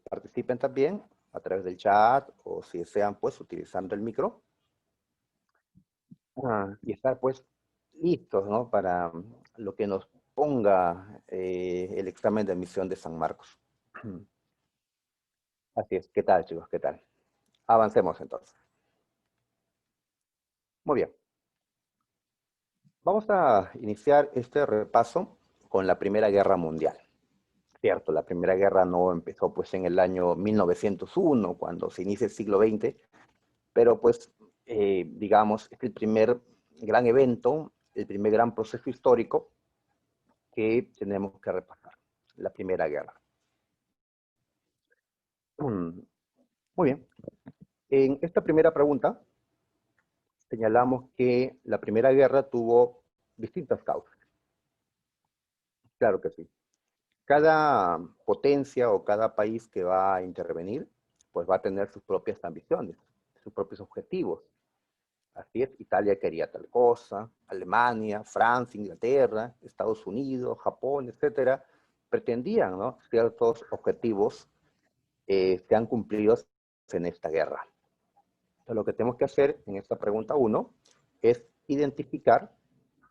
participen también a través del chat o si desean, pues, utilizando el micro. Y estar, pues, listos, ¿no? Para lo que nos ponga el examen de admisión de San Marcos. Así es. ¿Qué tal, chicos? ¿Qué tal? Avancemos entonces. Muy bien. Vamos a iniciar este repaso con la Primera Guerra Mundial. Cierto, la Primera Guerra no empezó pues en el año 1901, cuando se inicia el siglo XX, pero pues, digamos, es el primer gran evento, el primer gran proceso histórico que tenemos que repasar, la Primera Guerra. Muy bien. En esta primera pregunta, señalamos que la Primera Guerra tuvo distintas causas. Claro que sí. Cada potencia o cada país que va a intervenir, pues va a tener sus propias ambiciones, sus propios objetivos. Así es, Italia quería tal cosa, Alemania, Francia, Inglaterra, Estados Unidos, Japón, etcétera, pretendían, ¿no?, ciertos objetivos sean cumplidos en esta guerra. Entonces, lo que tenemos que hacer en esta pregunta 1 es identificar,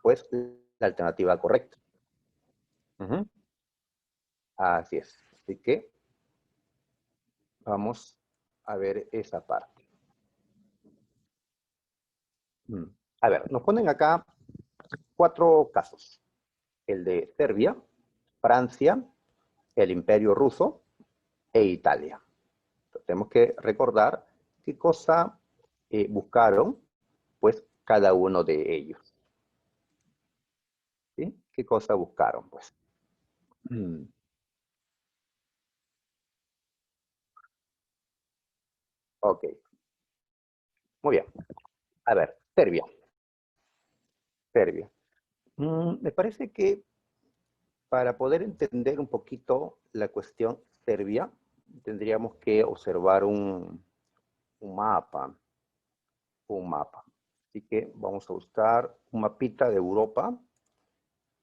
pues, la alternativa correcta. Así es. Así que vamos a ver esa parte. A ver, nos ponen acá 4 casos. El de Serbia, Francia, el Imperio Ruso e Italia. Entonces, tenemos que recordar qué cosa buscaron, pues, cada uno de ellos. ¿Sí? ¿Qué cosa buscaron, pues? Ok. Muy bien. A ver, Serbia. Serbia. Me parece que para poder entender un poquito la cuestión serbia, tendríamos que observar un mapa. Un mapa. Así que vamos a buscar un mapita de Europa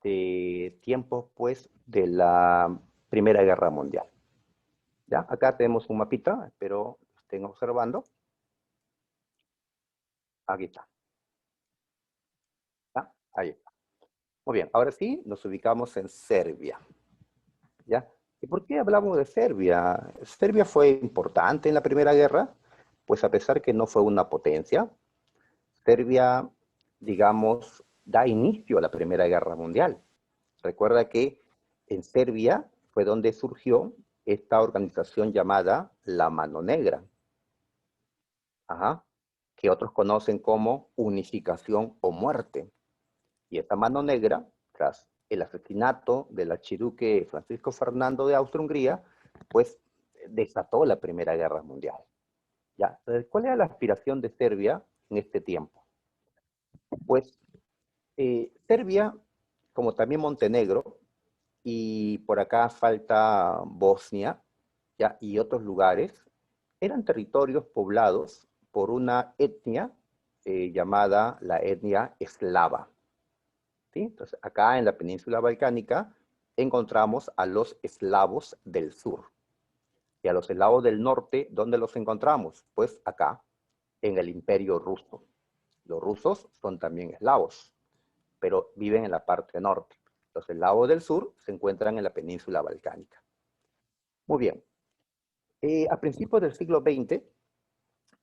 de tiempos, pues, de la Primera Guerra Mundial. ¿Ya? Acá tenemos un mapita, espero estén observando. Aquí está. ¿Ya? Ahí está. Muy bien, ahora sí nos ubicamos en Serbia. ¿Ya? ¿Y por qué hablamos de Serbia? Serbia fue importante en la Primera Guerra, pues a pesar que no fue una potencia, Serbia, digamos, da inicio a la Primera Guerra Mundial. Recuerda que en Serbia fue donde surgió esta organización llamada la Mano Negra, que otros conocen como Unificación o Muerte. Y esta Mano Negra, tras el asesinato del archiduque Francisco Fernando de Austria-Hungría, pues desató la Primera Guerra Mundial. ¿Ya? Entonces, ¿cuál era la aspiración de Serbia en este tiempo? Pues Serbia, como también Montenegro, y por acá falta Bosnia, ¿ya?, y otros lugares, eran territorios poblados por una etnia llamada la etnia eslava. ¿Sí? Entonces, acá en la península balcánica encontramos a los eslavos del sur. Y a los eslavos del norte, ¿dónde los encontramos? Pues acá, en el Imperio Ruso. Los rusos son también eslavos, pero viven en la parte norte. Los eslavos del sur se encuentran en la península balcánica. Muy bien. A principios del siglo XX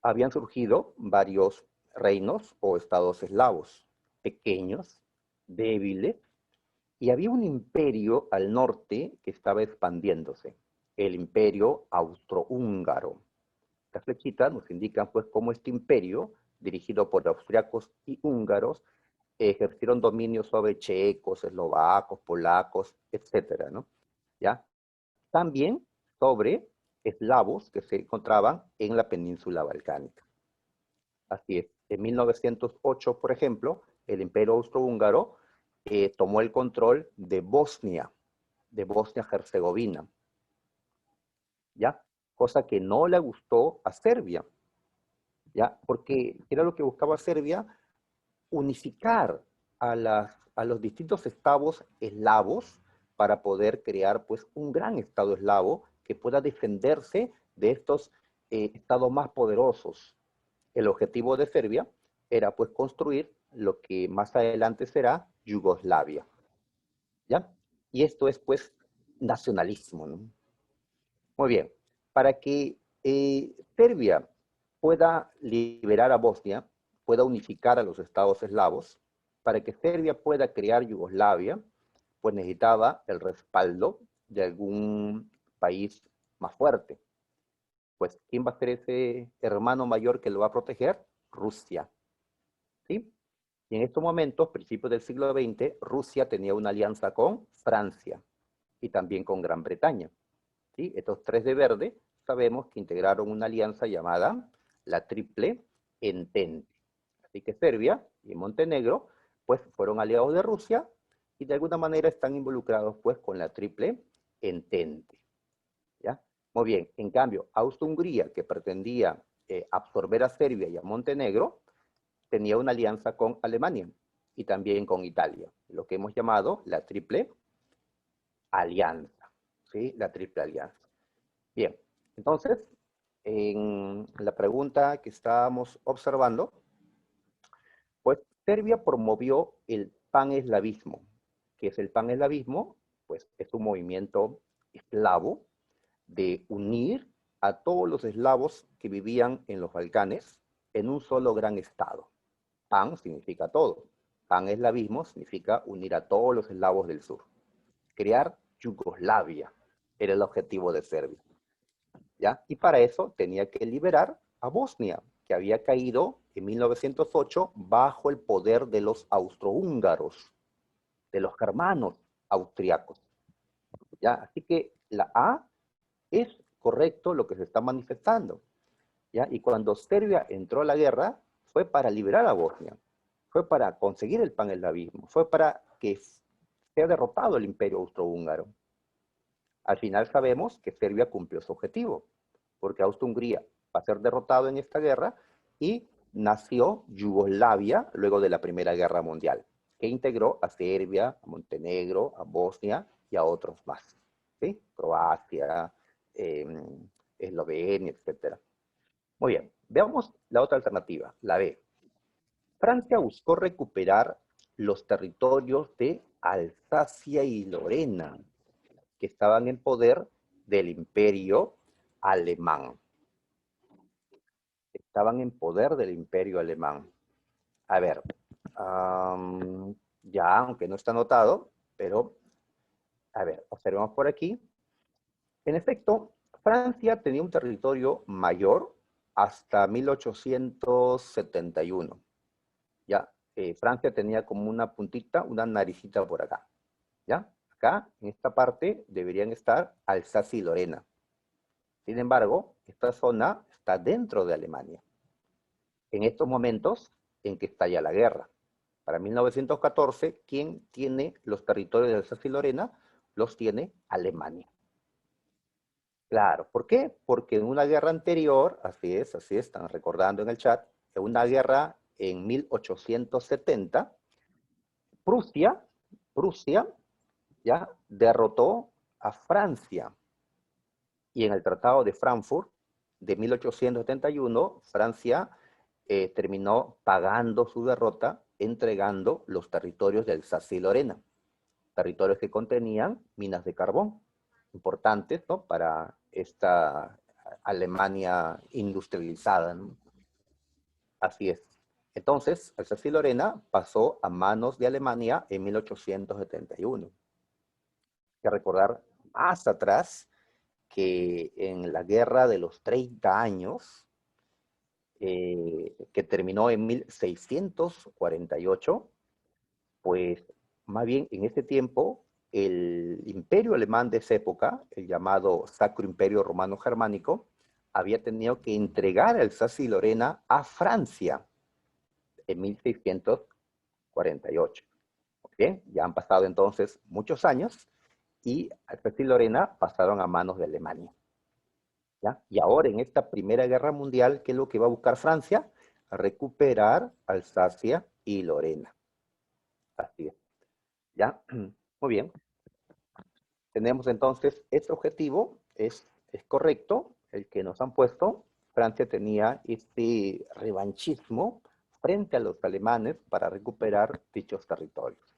habían surgido varios reinos o estados eslavos, pequeños, débiles, y había un imperio al norte que estaba expandiéndose, el imperio austrohúngaro. Estas flechitas nos indican, pues, cómo este imperio, dirigido por austriacos y húngaros, ejercieron dominio sobre checos, eslovacos, polacos, etcétera, ¿no? ¿Ya? También sobre eslavos que se encontraban en la península balcánica. Así es. En 1908, por ejemplo, el imperio austrohúngaro tomó el control de Bosnia-Herzegovina, ¿ya? Cosa que no le gustó a Serbia, ¿ya? Porque era lo que buscaba Serbia, unificar a los distintos estados eslavos para poder crear, pues, un gran estado eslavo que pueda defenderse de estos estados más poderosos. El objetivo de Serbia era pues construir lo que más adelante será Yugoslavia, ¿ya? Y esto es pues nacionalismo, ¿no? Muy bien, para que Serbia pueda liberar a Bosnia, pueda unificar a los estados eslavos, para que Serbia pueda crear Yugoslavia, pues necesitaba el respaldo de algún país más fuerte. Pues, ¿quién va a ser ese hermano mayor que lo va a proteger? Rusia, ¿sí? Y en estos momentos, principios del siglo XX, Rusia tenía una alianza con Francia y también con Gran Bretaña, ¿sí? Estos tres de verde sabemos que integraron una alianza llamada la Triple Entente. Así que Serbia y Montenegro pues fueron aliados de Rusia y de alguna manera están involucrados pues con la Triple Entente, ¿ya? Muy bien, en cambio, Austria-Hungría, que pretendía absorber a Serbia y a Montenegro, tenía una alianza con Alemania y también con Italia, lo que hemos llamado la Triple Alianza, ¿sí? La Triple Alianza. Bien, entonces, en la pregunta que estábamos observando, pues Serbia promovió el paneslavismo. ¿Qué es el paneslavismo? Pues es un movimiento eslavo de unir a todos los eslavos que vivían en los Balcanes en un solo gran estado. Pan significa todo. Paneslavismo significa unir a todos los eslavos del sur. Crear Yugoslavia era el objetivo de Serbia, ¿ya? Y para eso tenía que liberar a Bosnia, que había caído en 1908 bajo el poder de los austrohúngaros, de los germanos austriacos, ¿ya? Así que la A es correcto lo que se está manifestando, ¿ya? Y cuando Serbia entró a la guerra, fue para liberar a Bosnia, fue para conseguir el paneslavismo, fue para que sea derrotado el imperio austrohúngaro. Al final sabemos que Serbia cumplió su objetivo, porque Austria-Hungría va a ser derrotado en esta guerra y nació Yugoslavia luego de la Primera Guerra Mundial, que integró a Serbia, a Montenegro, a Bosnia y a otros más, ¿sí? Croacia, Eslovenia, etc. Muy bien, veamos la otra alternativa, la B. Francia buscó recuperar los territorios de Alsacia y Lorena, que estaban en poder del imperio alemán. Estaban en poder del imperio alemán. A ver, ya, aunque no está anotado, pero, a ver, observemos por aquí. En efecto, Francia tenía un territorio mayor hasta 1871. Ya, Francia tenía como una puntita, una naricita por acá. ¿Ya? Acá, en esta parte, deberían estar Alsacia y Lorena. Sin embargo, esta zona está dentro de Alemania. En estos momentos en que estalla la guerra. Para 1914, ¿quién tiene los territorios de Alsacia y Lorena? Los tiene Alemania. Claro, ¿por qué? Porque en una guerra anterior, así es, están recordando en el chat, en una guerra en 1870, Prusia ya derrotó a Francia. Y en el Tratado de Frankfurt de 1871, Francia terminó pagando su derrota, entregando los territorios de Alsacia y Lorena, territorios que contenían minas de carbón, importantes, ¿no?, para esta Alemania industrializada, ¿no? Así es. Entonces, Alsacia y Lorena pasó a manos de Alemania en 1871. Hay que recordar más atrás que en la guerra de los 30 años, que terminó en 1648, pues más bien en ese tiempo el imperio alemán de esa época, el llamado Sacro Imperio Romano Germánico, había tenido que entregar Alsacia y Lorena a Francia en 1648. Bien, ya han pasado entonces muchos años y Alsacia y Lorena pasaron a manos de Alemania. ¿Ya? Y ahora en esta Primera Guerra Mundial, ¿qué es lo que va a buscar Francia? Recuperar Alsacia y Lorena. Así es. ¿Ya? Muy bien. Tenemos entonces, este objetivo es es correcto el que nos han puesto. Francia tenía este revanchismo frente a los alemanes para recuperar dichos territorios.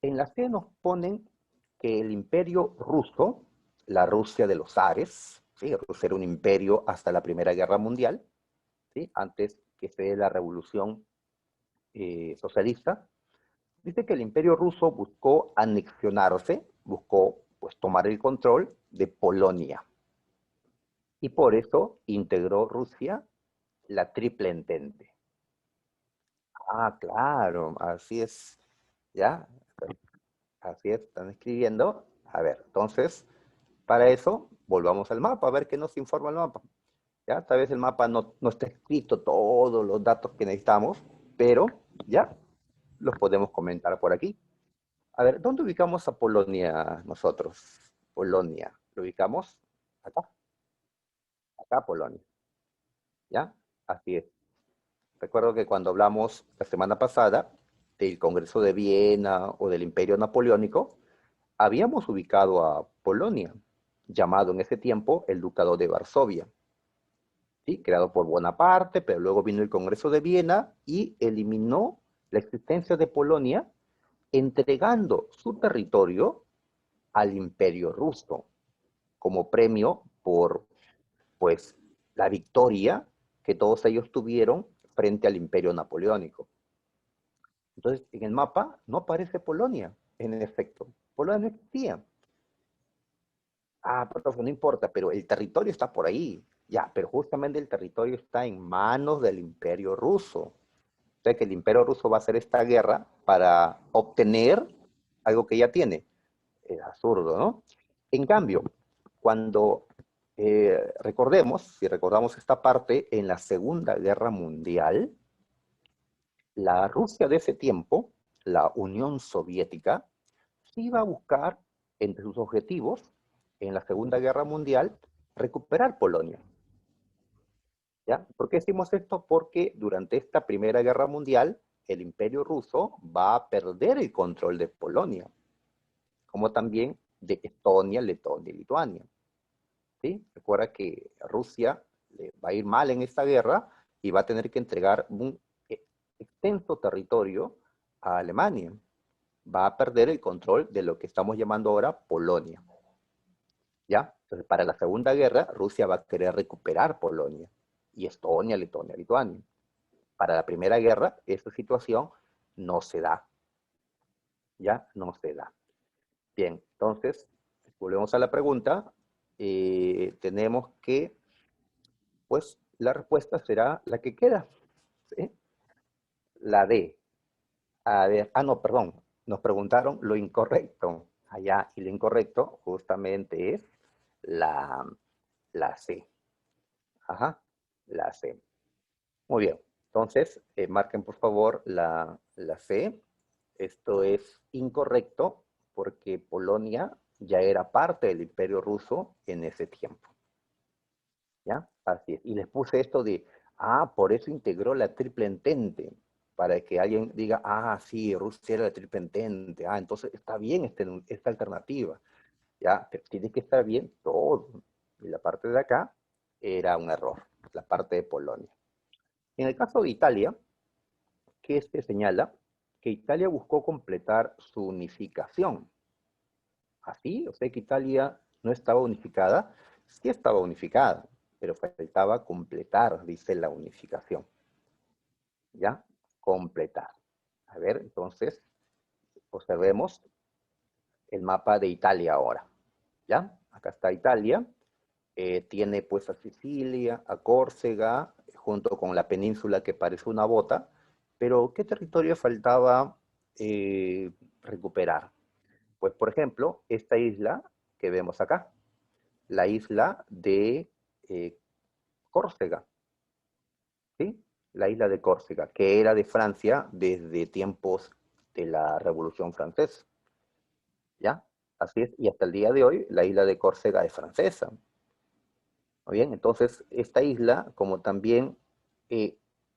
En la C nos ponen que el imperio ruso, la Rusia de los zares, ¿sí? Rusia era un imperio hasta la Primera Guerra Mundial, ¿sí? Antes que se dé la revolución socialista. Dice que el imperio ruso buscó anexionarse, buscó pues tomar el control de Polonia. Y por eso integró Rusia la Triple Entente. Ah, claro, así es. ¿Ya? Así es, están escribiendo. A ver, entonces, para eso, volvamos al mapa, a ver qué nos informa el mapa. ¿Ya? Tal vez el mapa no está escrito todos los datos que necesitamos, pero ya los podemos comentar por aquí. A ver, ¿dónde ubicamos a Polonia nosotros? Polonia, ¿lo ubicamos? Acá, acá Polonia, ¿ya? Así es. Recuerdo que cuando hablamos la semana pasada del Congreso de Viena o del Imperio Napoleónico, habíamos ubicado a Polonia, llamado en ese tiempo el Ducado de Varsovia, ¿sí? Creado por Bonaparte, pero luego vino el Congreso de Viena y eliminó la existencia de Polonia, entregando su territorio al Imperio Ruso como premio por, pues, la victoria que todos ellos tuvieron frente al Imperio Napoleónico. Entonces, en el mapa no aparece Polonia, en efecto. Polonia no existía. Ah, pero no importa, pero el territorio está por ahí. Ya, pero justamente el territorio está en manos del Imperio Ruso. O sea que el Imperio Ruso va a hacer esta guerra para obtener algo que ya tiene. Es absurdo, ¿no? En cambio, cuando si recordamos esta parte, en la Segunda Guerra Mundial, la Rusia de ese tiempo, la Unión Soviética, sí iba a buscar, entre sus objetivos, en la Segunda Guerra Mundial, recuperar Polonia. ¿Ya? ¿Por qué decimos esto? Porque durante esta Primera Guerra Mundial, el Imperio Ruso va a perder el control de Polonia, como también de Estonia, Letonia y Lituania. ¿Sí? Recuerda que Rusia le va a ir mal en esta guerra y va a tener que entregar un extenso territorio a Alemania. Va a perder el control de lo que estamos llamando ahora Polonia. ¿Ya? Entonces, para la Segunda Guerra, Rusia va a querer recuperar Polonia y Estonia, Letonia, Lituania. Para la Primera Guerra, esta situación no se da. ¿Ya? No se da. Bien, entonces, volvemos a la pregunta. Tenemos que, pues, la respuesta será la que queda. ¿Sí? La D. A ver, no, perdón. Nos preguntaron lo incorrecto. Allá, y lo incorrecto justamente es la, la C. Ajá, la C. Muy bien. Entonces, marquen por favor la C. Esto es incorrecto porque Polonia ya era parte del Imperio Ruso en ese tiempo. ¿Ya? Así es. Y les puse esto de, por eso integró la Triple Entente, para que alguien diga, sí, Rusia era la Triple Entente, entonces está bien esta alternativa. ¿Ya? Pero tiene que estar bien todo. Y la parte de acá era un error, la parte de Polonia. En el caso de Italia, ¿qué se señala? Que Italia buscó completar su unificación. Así, o sea que Italia no estaba unificada, sí estaba unificada, pero faltaba completar, dice la unificación. ¿Ya? Completar. A ver, entonces, observemos el mapa de Italia ahora. ¿Ya? Acá está Italia. Tiene pues a Sicilia, a Córcega, junto con la península que parece una bota, pero ¿qué territorio faltaba recuperar? Pues por ejemplo, esta isla que vemos acá, la isla de Córcega, ¿sí? La isla de Córcega, que era de Francia desde tiempos de la Revolución Francesa, ¿ya? Así es, y hasta el día de hoy la isla de Córcega es francesa. Muy bien, entonces esta isla, como también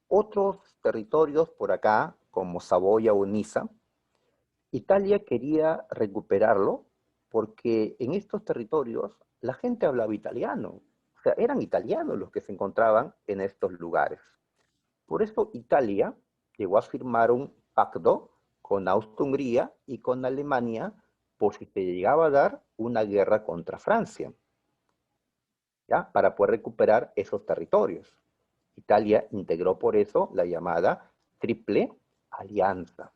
otros territorios por acá, como Saboya o Niza, Italia quería recuperarlo porque en estos territorios la gente hablaba italiano. O sea, eran italianos los que se encontraban en estos lugares. Por eso Italia llegó a firmar un pacto con Austria-Hungría y con Alemania por si se llegaba a dar una guerra contra Francia, ¿ya? Para poder recuperar esos territorios. Italia integró por eso la llamada Triple Alianza.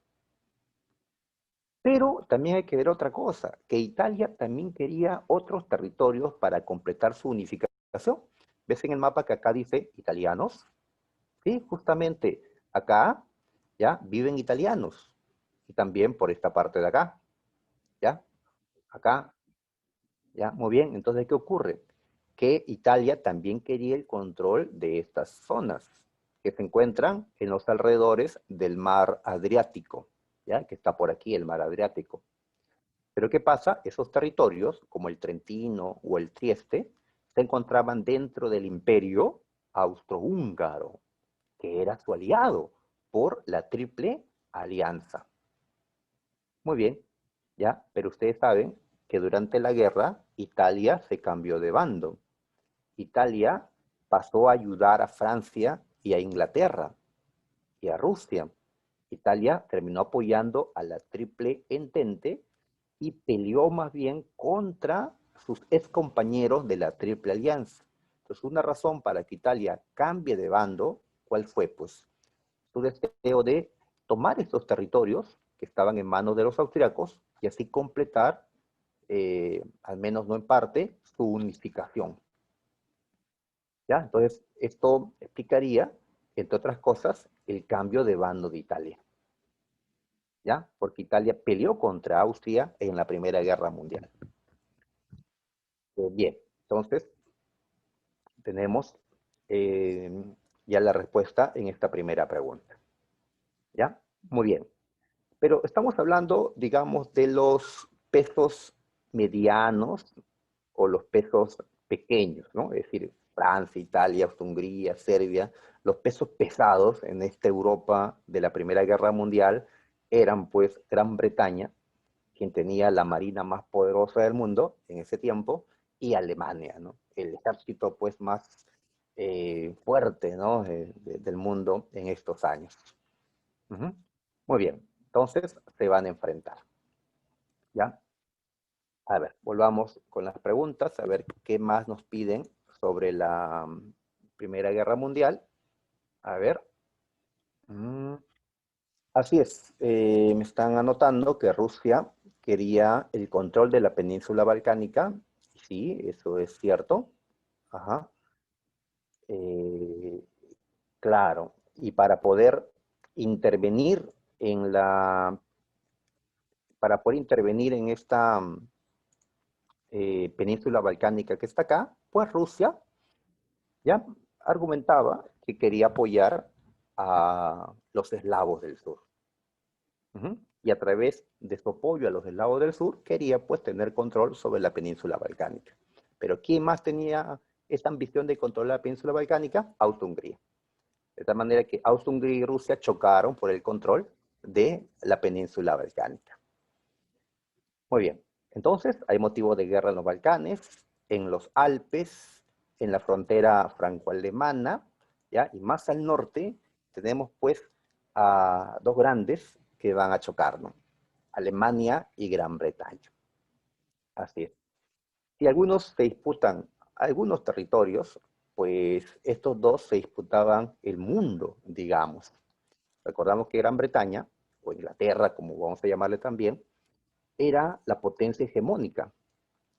Pero también hay que ver otra cosa, que Italia también quería otros territorios para completar su unificación. ¿Ves en el mapa que acá dice italianos? Sí, justamente acá ya viven italianos. Y también por esta parte de acá, ¿ya? Acá, ¿ya? Muy bien, entonces, ¿qué ocurre? Que Italia también quería el control de estas zonas que se encuentran en los alrededores del mar Adriático, ¿ya? Que está por aquí, el mar Adriático. Pero ¿qué pasa? Esos territorios, como el Trentino o el Trieste, se encontraban dentro del imperio austrohúngaro, que era su aliado por la Triple Alianza. Muy bien, ¿ya? Pero ustedes saben que durante la guerra Italia se cambió de bando. Italia pasó a ayudar a Francia y a Inglaterra y a Rusia. Italia terminó apoyando a la Triple Entente y peleó más bien contra sus ex compañeros de la Triple Alianza. Entonces, una razón para que Italia cambie de bando, ¿cuál fue? Pues su deseo de tomar estos territorios que estaban en manos de los austriacos y así completar, al menos no en parte, su unificación. ¿Ya? Entonces, esto explicaría, entre otras cosas, el cambio de bando de Italia. ¿Ya? Porque Italia peleó contra Austria en la Primera Guerra Mundial. Bien, entonces tenemos ya la respuesta en esta primera pregunta. ¿Ya? Muy bien. Pero estamos hablando, digamos, de los pesos medianos o los pesos pequeños, ¿no? Es decir, Francia, Italia, Austria-Hungría, Serbia, los pesos pesados en esta Europa de la Primera Guerra Mundial eran pues Gran Bretaña, quien tenía la marina más poderosa del mundo en ese tiempo, y Alemania, ¿no? El ejército pues más fuerte, ¿no? Del mundo en estos años. Muy bien, entonces se van a enfrentar, ¿ya? A ver, volvamos con las preguntas, a ver qué más nos piden sobre la Primera Guerra Mundial. A ver. Mm, Así es, me están anotando que Rusia quería el control de la península balcánica. Sí, eso es cierto. Ajá. Eh, claro, y para poder intervenir en la, para poder intervenir en esta península balcánica que está acá, pues Rusia ya argumentaba que quería apoyar a los eslavos del sur. Y a través de su apoyo a los eslavos del sur, quería pues tener control sobre la península balcánica. Pero ¿quién más tenía esa ambición de controlar la península balcánica? Austria-Hungría. De tal manera que Austria-Hungría y Rusia chocaron por el control de la península balcánica. Muy bien. Entonces, hay motivos de guerra en los Balcanes, en los Alpes, en la frontera franco-alemana, ¿ya? Y más al norte tenemos pues a dos grandes que van a chocar, ¿no? Alemania y Gran Bretaña. Así es. Si algunos se disputan algunos territorios, pues estos dos se disputaban el mundo, digamos. Recordamos que Gran Bretaña, o Inglaterra, como vamos a llamarle también, era la potencia hegemónica,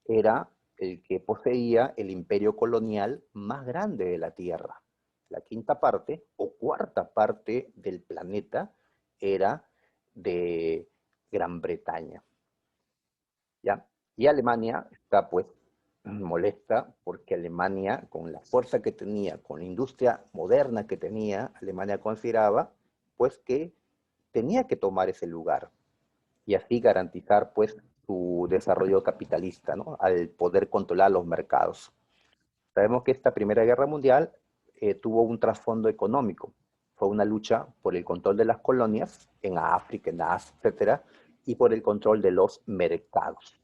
era el que poseía el imperio colonial más grande de la Tierra. La quinta parte o cuarta parte del planeta era de Gran Bretaña. ¿Ya? Y Alemania está pues molesta porque Alemania, con la fuerza que tenía, con la industria moderna que tenía, Alemania consideraba pues que tenía que tomar ese lugar y así garantizar pues su desarrollo capitalista, ¿no? Al poder controlar los mercados. Sabemos que esta Primera Guerra Mundial tuvo un trasfondo económico. Fue una lucha por el control de las colonias en África, en Asia, etcétera, y por el control de los mercados.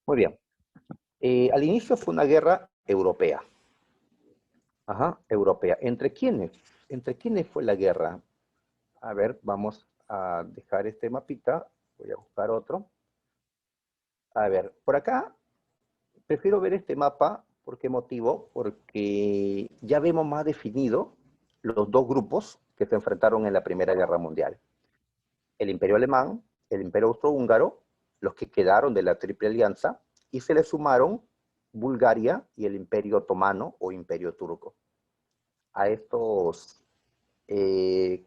Muy bien. Al inicio fue una guerra europea. Ajá, europea. ¿Entre quiénes? ¿Entre quiénes fue la guerra? A ver, vamos a dejar este mapita. Voy a buscar otro. A ver, por acá prefiero ver este mapa. ¿Por qué motivo? Porque ya vemos más definido los dos grupos que se enfrentaron en la Primera Guerra Mundial. El Imperio Alemán, el Imperio Austrohúngaro, los que quedaron de la Triple Alianza, y se le sumaron Bulgaria y el Imperio Otomano o Imperio Turco. A estos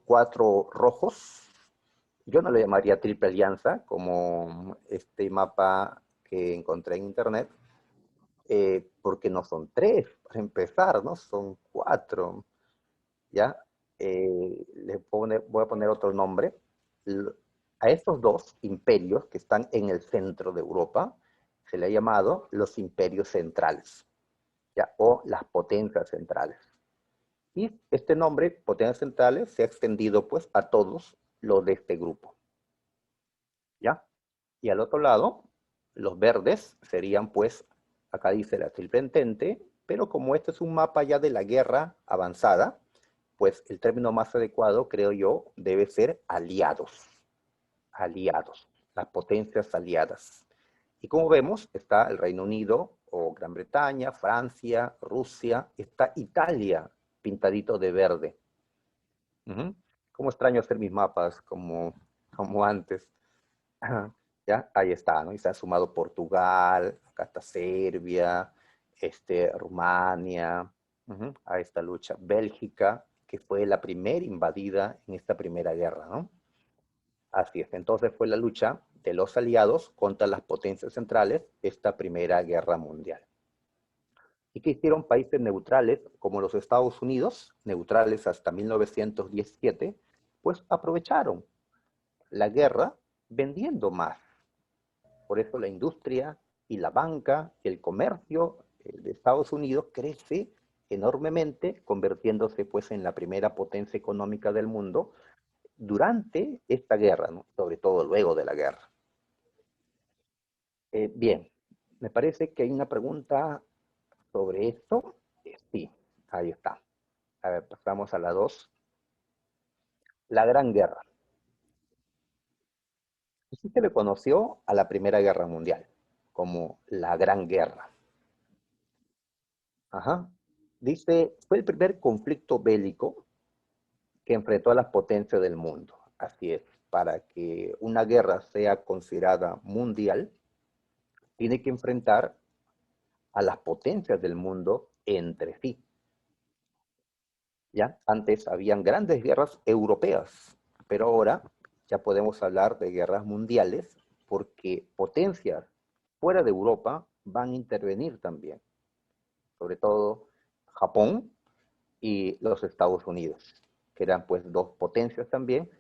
cuatro rojos, yo no le llamaría Triple Alianza, como este mapa que encontré en internet, porque no son tres, para empezar, ¿no? Son cuatro, ¿ya? Voy a poner otro nombre. A estos dos imperios que están en el centro de Europa se le ha llamado los imperios centrales, ¿ya? O las potencias centrales. Y este nombre, potencias centrales, se ha extendido pues a todos los de este grupo, ¿ya? Y al otro lado, los verdes serían pues, acá dice la Triple Entente, pero como este es un mapa ya de la guerra avanzada, pues el término más adecuado, creo yo, debe ser aliados. Aliados, las potencias aliadas. Y como vemos, está el Reino Unido o Gran Bretaña, Francia, Rusia, está Italia pintadito de verde. Cómo extraño hacer mis mapas como antes. ¿Ya? Ahí está, ¿no? Y se ha sumado Portugal, acá está Serbia, Rumania, a esta lucha. Bélgica, que fue la primera invadida en esta primera guerra, ¿no? Así es, entonces fue la lucha de los aliados contra las potencias centrales, esta primera guerra mundial. ¿Y qué hicieron países neutrales como los Estados Unidos, neutrales hasta 1917? Pues aprovecharon la guerra vendiendo más. Por eso la industria y la banca, el comercio de Estados Unidos crece enormemente, convirtiéndose pues en la primera potencia económica del mundo durante esta guerra, ¿no? Sobre todo luego de la guerra. Bien, me parece que hay una pregunta sobre esto. Sí, ahí está. A ver, pasamos a la 2. La Gran Guerra. Así se le conoció a la Primera Guerra Mundial como la Gran Guerra. Ajá. Dice, fue el primer conflicto bélico que enfrentó a las potencias del mundo. Así es, para que una guerra sea considerada mundial, tiene que enfrentar a las potencias del mundo entre sí. ¿Ya? Antes habían grandes guerras europeas, pero ahora ya podemos hablar de guerras mundiales porque potencias fuera de Europa van a intervenir también, sobre todo Japón y los Estados Unidos, que eran pues dos potencias también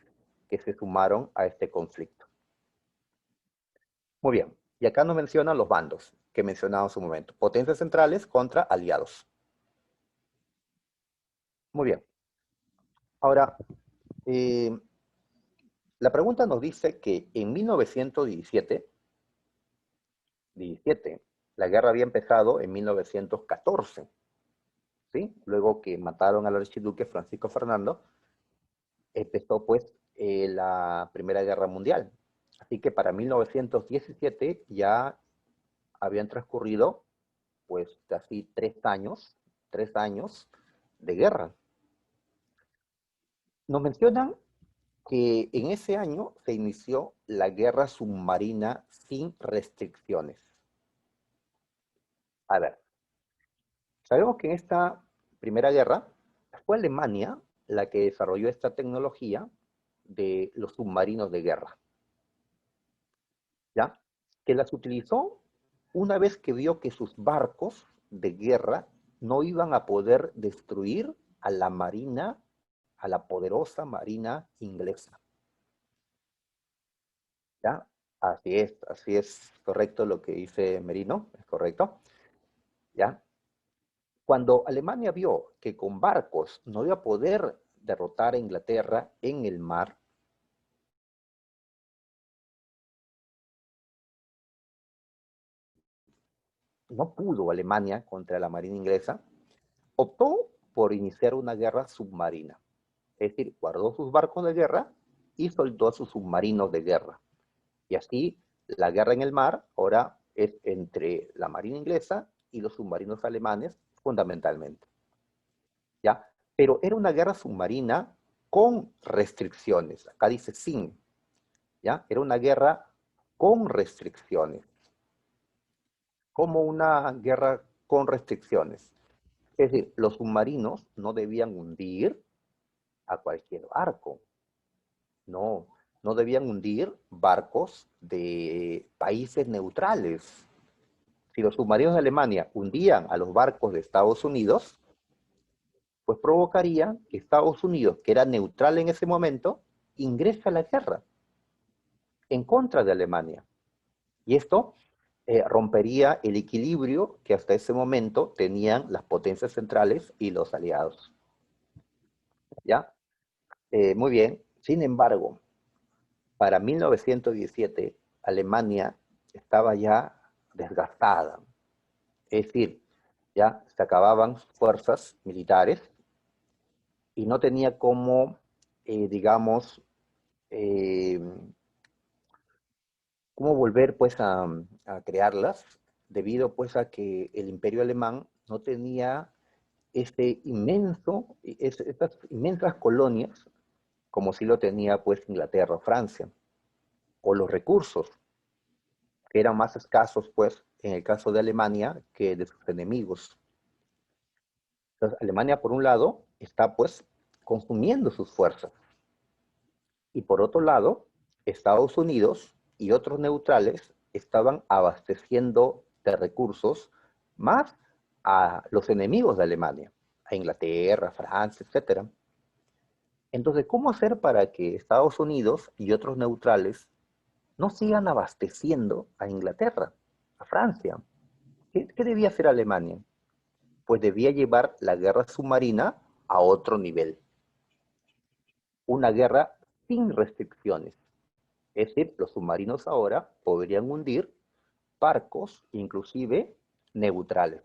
que se sumaron a este conflicto. Muy bien, y acá nos mencionan los bandos que mencionaba en su momento, potencias centrales contra aliados. Muy bien, ahora, la pregunta nos dice que en 1917, la guerra había empezado en 1914, ¿sí? Luego que mataron al archiduque Francisco Fernando, empezó pues la Primera Guerra Mundial. Así que para 1917 ya habían transcurrido pues casi 3 años de guerra. Nos mencionan que en ese año se inició la guerra submarina sin restricciones. A ver, sabemos que en esta primera guerra fue Alemania la que desarrolló esta tecnología de los submarinos de guerra, ¿ya? Que las utilizó una vez que vio que sus barcos de guerra no iban a poder destruir a la marina, a la poderosa marina inglesa, ¿ya? Así es correcto lo que dice Merino, es correcto, ¿ya? Cuando Alemania vio que con barcos no iba a poder derrotar a Inglaterra en el mar, no pudo Alemania contra la Marina inglesa, optó por iniciar una guerra submarina. Es decir, guardó sus barcos de guerra y soltó a sus submarinos de guerra. Y así, la guerra en el mar ahora es entre la Marina inglesa y los submarinos alemanes, fundamentalmente. ¿Ya? Pero era una guerra submarina con restricciones. Acá dice sin. ¿Ya? Era una guerra con restricciones. Como una guerra con restricciones. Es decir, los submarinos no debían hundir a cualquier barco. No, no debían hundir barcos de países neutrales. Si los submarinos de Alemania hundían a los barcos de Estados Unidos, pues provocaría que Estados Unidos, que era neutral en ese momento, ingrese a la guerra en contra de Alemania. Y esto rompería el equilibrio que hasta ese momento tenían las potencias centrales y los aliados. ¿Ya? Muy bien. Sin embargo, para 1917, Alemania estaba ya desgastada. Es decir, ya se acababan sus fuerzas militares y no tenía cómo, digamos, eh, cómo volver pues a crearlas, debido pues a que el imperio alemán no tenía estas inmensas colonias como sí lo tenía pues Inglaterra o Francia, o los recursos que eran más escasos pues en el caso de Alemania que de sus enemigos. Entonces Alemania por un lado está pues consumiendo sus fuerzas y por otro lado Estados Unidos y otros neutrales estaban abasteciendo de recursos más a los enemigos de Alemania, a Inglaterra, Francia, etcétera. Entonces, ¿cómo hacer para que Estados Unidos y otros neutrales no sigan abasteciendo a Inglaterra, a Francia? ¿Qué debía hacer Alemania? Pues debía llevar la guerra submarina a otro nivel. Una guerra sin restricciones. Es decir, los submarinos ahora podrían hundir barcos, inclusive neutrales,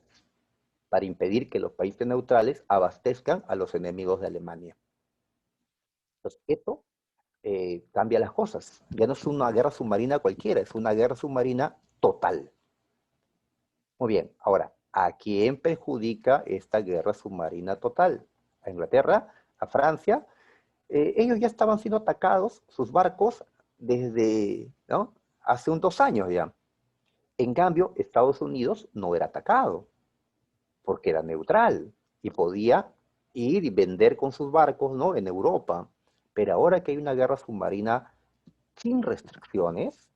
para impedir que los países neutrales abastezcan a los enemigos de Alemania. Entonces, esto cambia las cosas. Ya no es una guerra submarina cualquiera, es una guerra submarina total. Muy bien, ahora, ¿a quién perjudica esta guerra submarina total? ¿A Inglaterra? ¿A Francia? Ellos ya estaban siendo atacados, sus barcos, desde, ¿no?, hace unos 2 años ya. En cambio, Estados Unidos no era atacado, porque era neutral y podía ir y vender con sus barcos, ¿no?, en Europa. Pero ahora que hay una guerra submarina sin restricciones,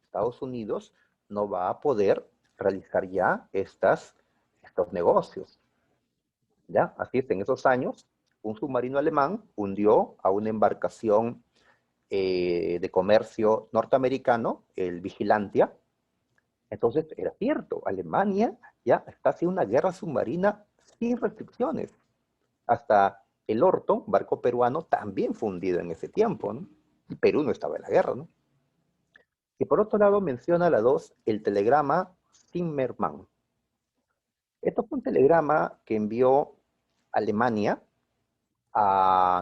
Estados Unidos no va a poder realizar ya estos negocios. ¿Ya? Así es, en esos años, un submarino alemán hundió a una embarcación de comercio norteamericano, el Vigilantia. Entonces, era cierto, Alemania ya está haciendo una guerra submarina sin restricciones. Hasta el Orton, barco peruano, también fue hundido en ese tiempo, ¿no? Y Perú no estaba en la guerra, ¿no? Y por otro lado menciona la 2, el telegrama Zimmermann. Esto fue un telegrama que envió Alemania,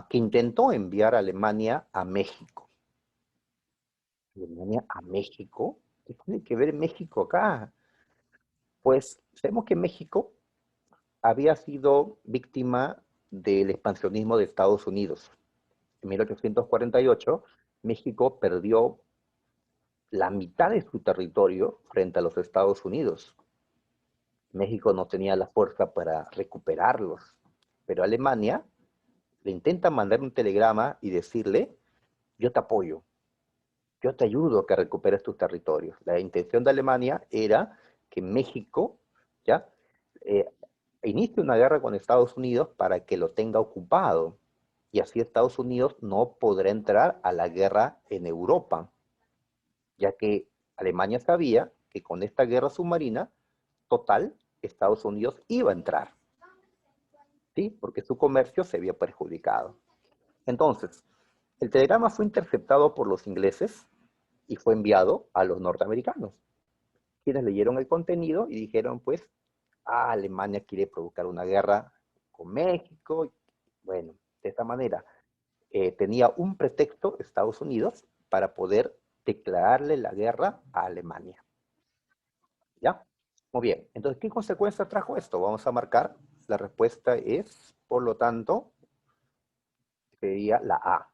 que intentó enviar a Alemania a México. ¿Alemania a México? ¿Qué tiene que ver México acá? Pues sabemos que México había sido víctima del expansionismo de Estados Unidos. En 1848, México perdió la mitad de su territorio frente a los Estados Unidos. México no tenía la fuerza para recuperarlos, pero Alemania le intenta mandar un telegrama y decirle, yo te apoyo, yo te ayudo a que recuperes tus territorios. La intención de Alemania era que México, ¿ya?, eh, inicie una guerra con Estados Unidos para que lo tenga ocupado, y así Estados Unidos no podrá entrar a la guerra en Europa, ya que Alemania sabía que con esta guerra submarina total, Estados Unidos iba a entrar, ¿sí? Porque su comercio se vio perjudicado. Entonces, el telegrama fue interceptado por los ingleses y fue enviado a los norteamericanos. quienes leyeron el contenido y dijeron, pues, Alemania quiere provocar una guerra con México. Bueno, de esta manera tenía un pretexto Estados Unidos para poder declararle la guerra a Alemania. ¿Ya? Muy bien. Entonces, ¿qué consecuencias trajo esto? Vamos a marcar. La respuesta es, por lo tanto, sería la A.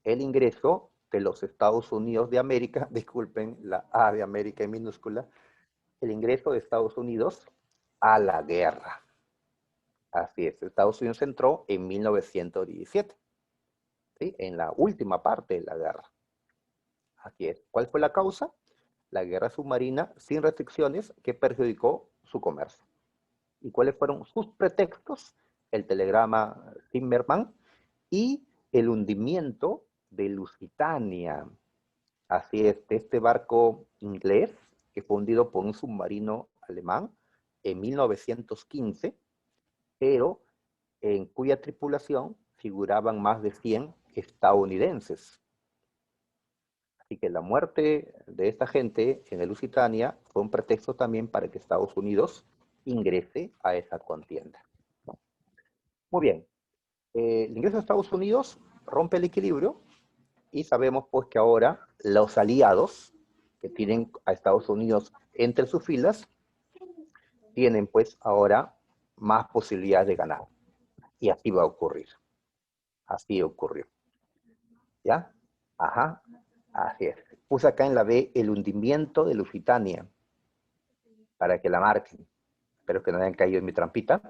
El ingreso de los Estados Unidos de América, disculpen, la A de América en minúscula, el ingreso de Estados Unidos a la guerra. Así es, Estados Unidos entró en 1917, ¿sí? En la última parte de la guerra. Así es. ¿Cuál fue la causa? La guerra submarina sin restricciones que perjudicó su comercio. ¿Y cuáles fueron sus pretextos? El telegrama Zimmermann y el hundimiento de Lusitania. Así es, este barco inglés que fue hundido por un submarino alemán en 1915, pero en cuya tripulación figuraban más de 100 estadounidenses. Así que la muerte de esta gente en el Lusitania fue un pretexto también para que Estados Unidos ingrese a esa contienda. Muy bien, el ingreso de Estados Unidos rompe el equilibrio y sabemos pues que ahora los aliados que tienen a Estados Unidos entre sus filas tienen pues ahora más posibilidades de ganar. Y así va a ocurrir. Así ocurrió. ¿Ya? Ajá. Así es. Puse acá en la B el hundimiento de Lusitania para que la marquen. Espero que no hayan caído en mi trampita.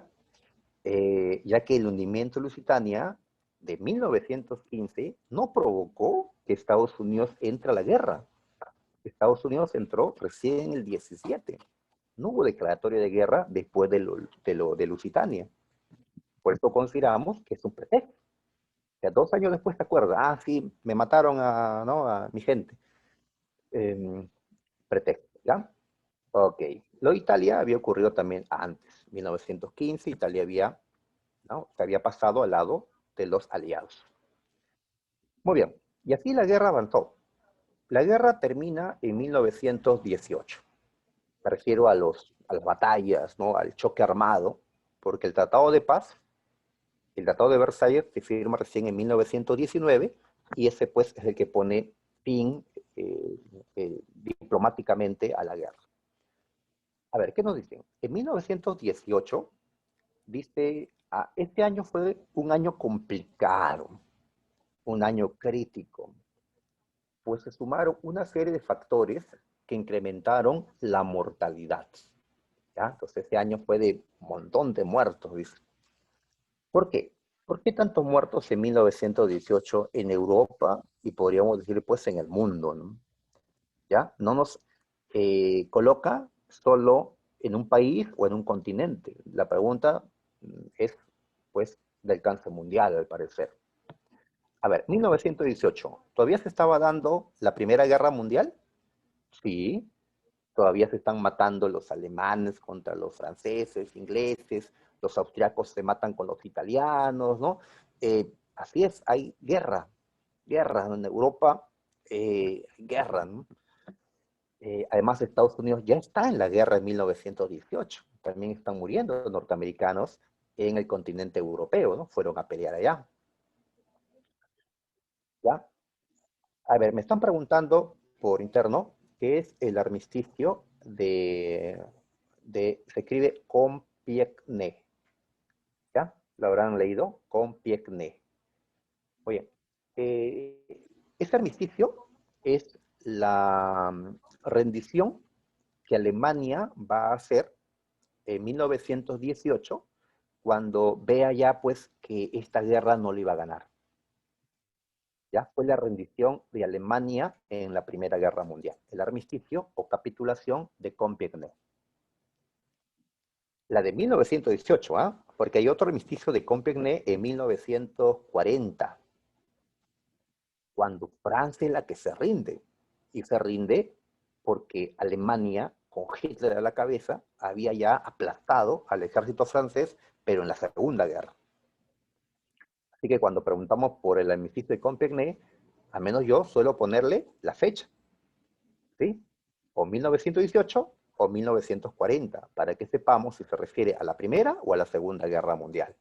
Ya que el hundimiento de Lusitania de 1915 no provocó que Estados Unidos entre a la guerra. Estados Unidos entró recién en el 17. No hubo declaratoria de guerra después de Lusitania. Por eso consideramos que es un pretexto. O sea, 2 años después te acuerdas, sí, me mataron a mi gente. Pretexto, ¿ya? Ok. Lo de Italia había ocurrido también antes. 1915, Italia se había pasado al lado de los aliados. Muy bien. Y así la guerra avanzó. La guerra termina en 1918. Me refiero a las batallas, ¿no? Al choque armado, porque el Tratado de Paz, el Tratado de Versalles, se firma recién en 1919 y ese pues es el que pone fin diplomáticamente a la guerra. A ver, ¿qué nos dicen? En 1918 dice, este año fue un año complicado, un año crítico, pues se sumaron una serie de factores que incrementaron la mortalidad. ¿Ya? Entonces ese año fue de un montón de muertos, dice. ¿Por qué? ¿Por qué tantos muertos en 1918 en Europa y podríamos decir pues en el mundo, ¿no? ¿Ya? No nos coloca solo en un país o en un continente. La pregunta es pues de alcance mundial al parecer. A ver, 1918, ¿todavía se estaba dando la Primera Guerra Mundial? Sí, todavía se están matando los alemanes contra los franceses, ingleses, los austriacos se matan con los italianos, ¿no? Así es, hay guerra en Europa, guerra, ¿no? Además, Estados Unidos ya está en la guerra en 1918, también están muriendo norteamericanos en el continente europeo, ¿no? Fueron a pelear allá, ¿ya? A ver, me están preguntando por interno qué es el armisticio se escribe Compiègne, ¿ya? Lo habrán leído, Compiègne. Oye, este armisticio es la rendición que Alemania va a hacer en 1918 cuando vea ya pues que esta guerra no le iba a ganar. Ya fue la rendición de Alemania en la Primera Guerra Mundial, el armisticio o capitulación de Compiègne. La de 1918, porque hay otro armisticio de Compiègne en 1940, cuando Francia es la que se rinde, y se rinde porque Alemania, con Hitler a la cabeza, había ya aplastado al ejército francés, pero en la Segunda Guerra. Así que cuando preguntamos por el armisticio de Compiègne, al menos yo suelo ponerle la fecha, ¿sí? O 1918 o 1940, para que sepamos si se refiere a la Primera o a la Segunda Guerra Mundial.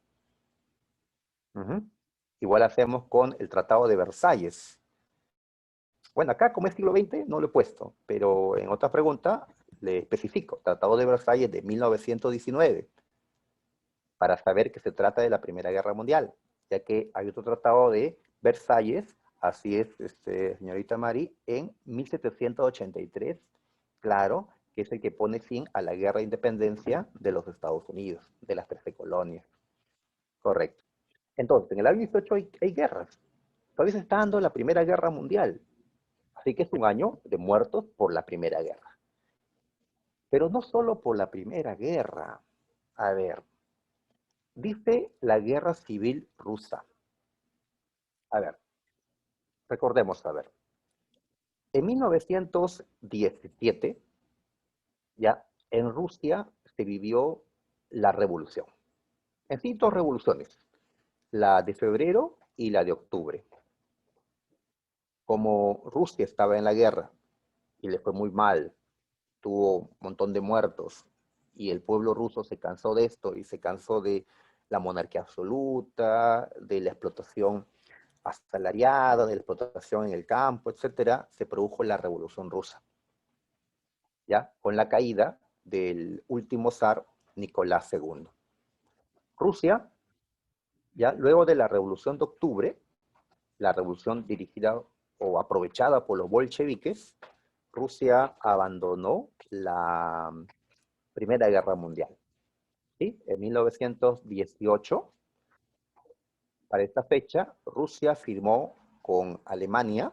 Igual hacemos con el Tratado de Versalles. Bueno, acá como es siglo XX no lo he puesto, pero en otra pregunta le especifico, Tratado de Versalles de 1919, para saber que se trata de la Primera Guerra Mundial, ya que hay otro tratado de Versalles, así es, señorita Mari, en 1783, claro, que es el que pone fin a la Guerra de Independencia de los Estados Unidos, de las 13 colonias. Correcto. Entonces, en el año 18 hay guerras. Todavía se está dando la Primera Guerra Mundial. Así que es un año de muertos por la Primera Guerra. Pero no solo por la Primera Guerra. A ver, dice la Guerra Civil Rusa. A ver, recordemos, a ver. En 1917, ya, en Rusia se vivió la revolución. En sí, dos revoluciones. La de febrero y la de octubre. Como Rusia estaba en la guerra y le fue muy mal, tuvo un montón de muertos, y el pueblo ruso se cansó de esto y se cansó de la monarquía absoluta, de la explotación asalariada, de la explotación en el campo, etcétera, se produjo la Revolución Rusa, ¿ya? Con la caída del último zar Nicolás II. Rusia, ya luego de la Revolución de Octubre, la revolución dirigida o aprovechada por los bolcheviques, Rusia abandonó la Primera Guerra Mundial. ¿Sí? En 1918, para esta fecha, Rusia firmó con Alemania,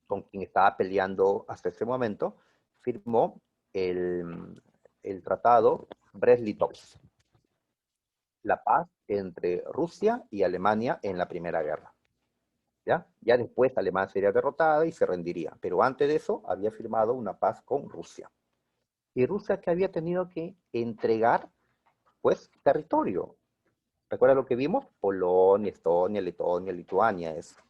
con quien estaba peleando hasta ese momento, firmó el tratado Brest-Litovsk, la paz entre Rusia y Alemania en la Primera Guerra. ¿Ya? Ya después Alemania sería derrotada y se rendiría, pero antes de eso había firmado una paz con Rusia. Y Rusia que había tenido que entregar, pues, territorio. ¿Recuerda lo que vimos? Polonia, Estonia, Letonia, Lituania, eso.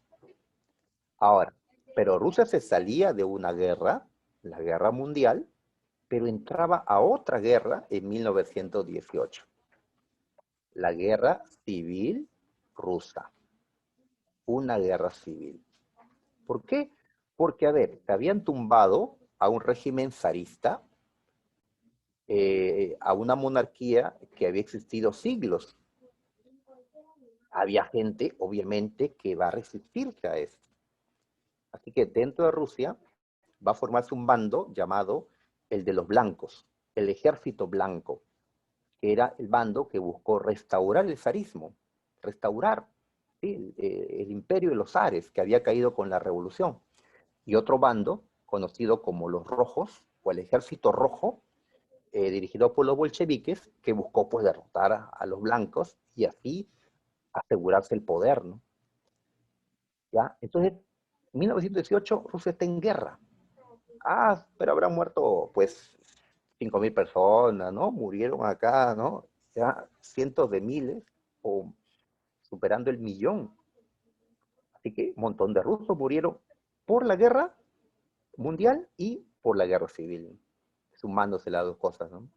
Ahora, pero Rusia se salía de una guerra, la guerra mundial, pero entraba a otra guerra en 1918. La guerra civil rusa. Una guerra civil. ¿Por qué? Porque, a ver, se habían tumbado a un régimen zarista, a una monarquía que había existido siglos. Había gente, obviamente, que va a resistirse a esto. Así que dentro de Rusia va a formarse un bando llamado el de los blancos, el ejército blanco, que era el bando que buscó restaurar el zarismo, restaurar, ¿sí? El imperio de los zares que había caído con la revolución. Y otro bando, conocido como los rojos, o el ejército rojo, dirigido por los bolcheviques, que buscó pues derrotar a los blancos y así asegurarse el poder, ¿no? ¿Ya? Entonces, en 1918 Rusia está en guerra. Ah, pero habrán muerto pues 5.000 personas, ¿no? Murieron acá, ¿no? Ya cientos de miles o superando el millón. Así que un montón de rusos murieron por la guerra mundial y por la guerra civil, sumándose las dos cosas, ¿no?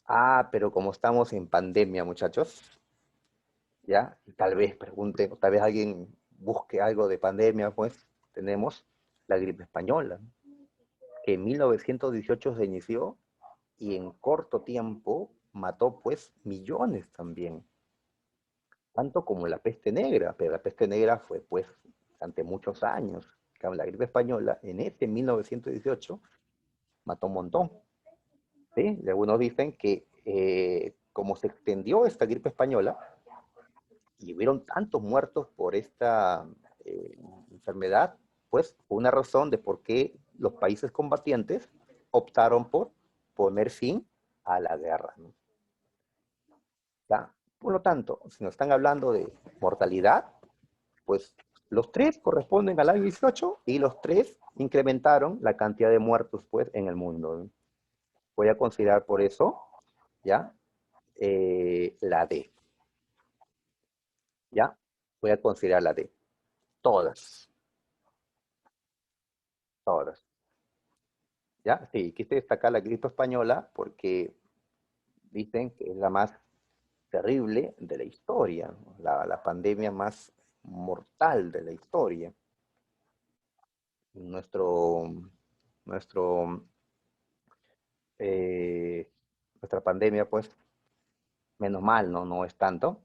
Ah, pero como estamos en pandemia, muchachos, ¿ya? Tal vez pregunte, tal vez alguien busque algo de pandemia, pues tenemos la gripe española, ¿no? Que en 1918 se inició y en corto tiempo mató pues millones también, tanto como la peste negra, pero la peste negra fue pues durante muchos años. La gripe española en este 1918 mató un montón, ¿sí? Y algunos dicen que como se extendió esta gripe española y hubieron tantos muertos por esta enfermedad, pues fue una razón de por qué los países combatientes optaron por poner fin a la guerra, ¿no? ¿Ya? Por lo tanto, si nos están hablando de mortalidad, pues los tres corresponden al año 18 y los tres incrementaron la cantidad de muertos pues en el mundo, ¿no? Voy a considerar por eso, ¿ya? La D, ¿ya? Voy a considerar la D. Todas, todas. ¿Ya? Sí, quise destacar la gripe española porque dicen que es la más terrible de la historia, ¿no? La pandemia más mortal de la historia. Nuestro, nuestro, eh, nuestra pandemia, pues, menos mal, ¿no? No es tanto,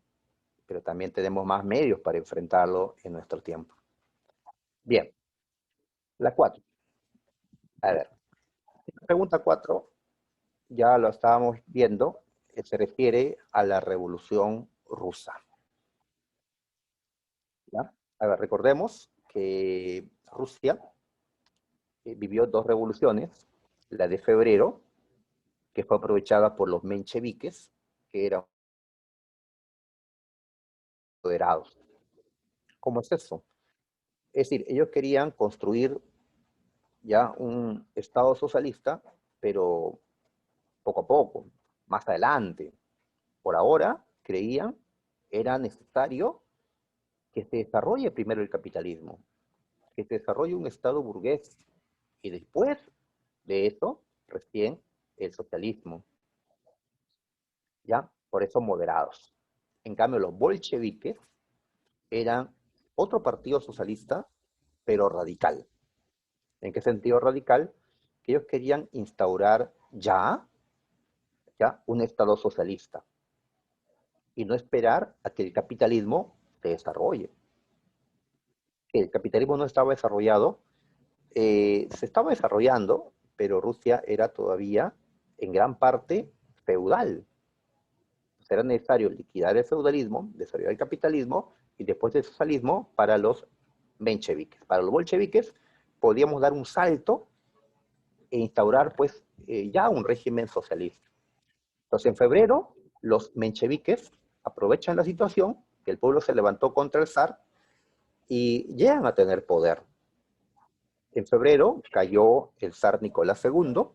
pero también tenemos más medios para enfrentarlo en nuestro tiempo. Bien, la 4. A ver, la pregunta 4 ya lo estábamos viendo, se refiere a la Revolución Rusa. ¿Ya? A ver, recordemos que Rusia vivió dos revoluciones, la de febrero, que fue aprovechada por los mencheviques, que eran moderados. ¿Cómo es eso? Es decir, ellos querían construir ya un Estado socialista, pero poco a poco, más adelante. Por ahora, creían, era necesario que se desarrolle primero el capitalismo, que se desarrolle un Estado burgués, y después de eso, recién el socialismo, ¿ya? Por eso moderados. En cambio, los bolcheviques eran otro partido socialista, pero radical. ¿En qué sentido radical? Que ellos querían instaurar ya un Estado socialista y no esperar a que el capitalismo se desarrolle. El capitalismo no estaba desarrollado, se estaba desarrollando, pero Rusia era todavía en gran parte feudal. Era necesario liquidar el feudalismo, desarrollar el capitalismo y después del socialismo para los mencheviques. Para los bolcheviques podíamos dar un salto e instaurar pues ya un régimen socialista. Entonces en febrero los mencheviques aprovechan la situación, que el pueblo se levantó contra el zar y llegan a tener poder. En febrero cayó el zar Nicolás II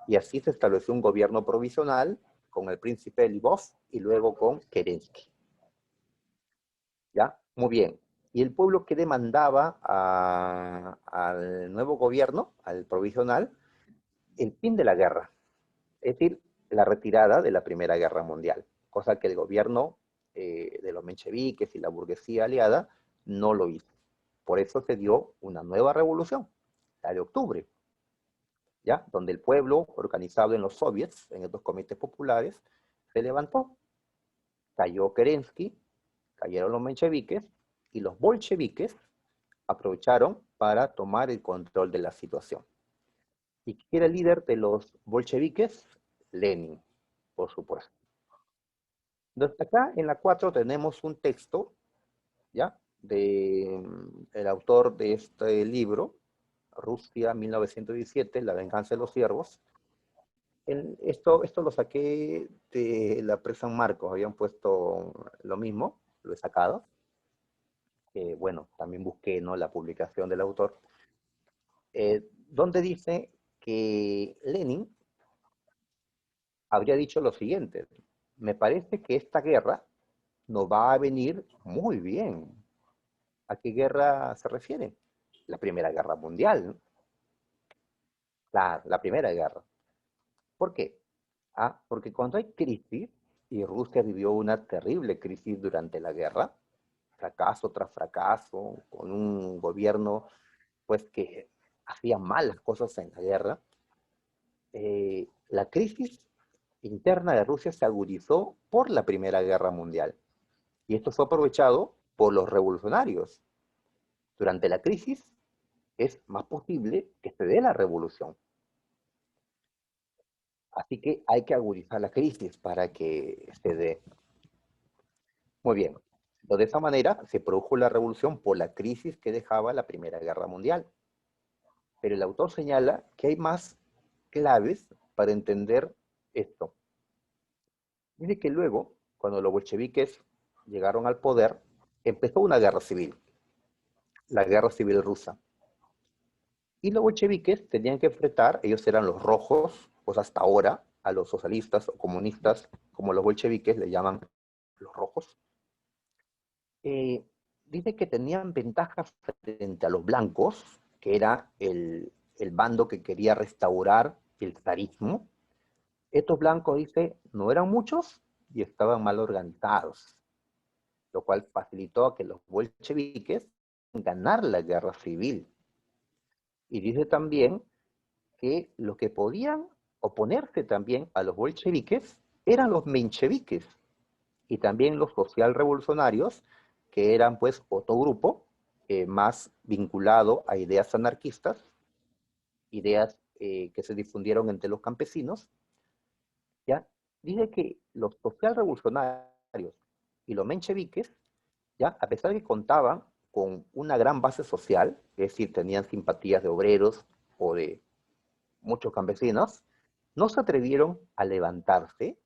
y así se estableció un gobierno provisional con el príncipe Lvov y luego con Kerensky. ¿Ya? Muy bien. ¿Y el pueblo que demandaba al nuevo gobierno, al provisional? El fin de la guerra, es decir, la retirada de la Primera Guerra Mundial, cosa que el gobierno de los mencheviques y la burguesía aliada no lo hizo. Por eso se dio una nueva revolución, la de octubre, ¿ya? Donde el pueblo, organizado en los soviets, en estos comités populares, se levantó. Cayó Kerensky, cayeron los mencheviques y los bolcheviques aprovecharon para tomar el control de la situación. ¿Y quién era el líder de los bolcheviques? Lenin, por supuesto. Entonces, acá en la 4 tenemos un texto, ¿ya? De el autor de este libro, Rusia 1917, La venganza de los siervos. Esto lo saqué de la presa San Marcos, habían puesto lo mismo, lo he sacado. Bueno, también busqué, ¿no?, la publicación del autor, donde dice que Lenin habría dicho lo siguiente: me parece que esta guerra nos va a venir muy bien. ¿A qué guerra se refiere? La Primera Guerra Mundial, ¿no? La Primera Guerra. ¿Por qué? Porque cuando hay crisis, y Rusia vivió una terrible crisis durante la guerra, fracaso tras fracaso, con un gobierno pues que hacía malas cosas en la guerra, la crisis interna de Rusia se agudizó por la Primera Guerra Mundial. Y esto fue aprovechado por los revolucionarios. Durante la crisis es más posible que se dé la revolución. Así que hay que agudizar la crisis para que se dé. Muy bien. Entonces, de esa manera se produjo la revolución por la crisis que dejaba la Primera Guerra Mundial. Pero el autor señala que hay más claves para entender esto. Dice que luego, cuando los bolcheviques llegaron al poder, empezó una guerra civil, la guerra civil rusa. Y los bolcheviques tenían que enfrentar, ellos eran los rojos, pues hasta ahora, a los socialistas o comunistas, como los bolcheviques le llaman los rojos. Eh, Dice que tenían ventajas frente a los blancos, que era el bando que quería restaurar el zarismo. Estos blancos, dice, no eran muchos y estaban mal organizados, lo cual facilitó a que los bolcheviques ganar la guerra civil. Y dice también que los que podían oponerse también a los bolcheviques eran los mencheviques y también los socialrevolucionarios, que eran pues otro grupo más vinculado a ideas anarquistas, ideas que se difundieron entre los campesinos. ¿Ya? Dice que los socialrevolucionarios y los mencheviques, ¿ya? A pesar de que contaban con una gran base social, es decir, tenían simpatías de obreros o de muchos campesinos, no se atrevieron a levantarse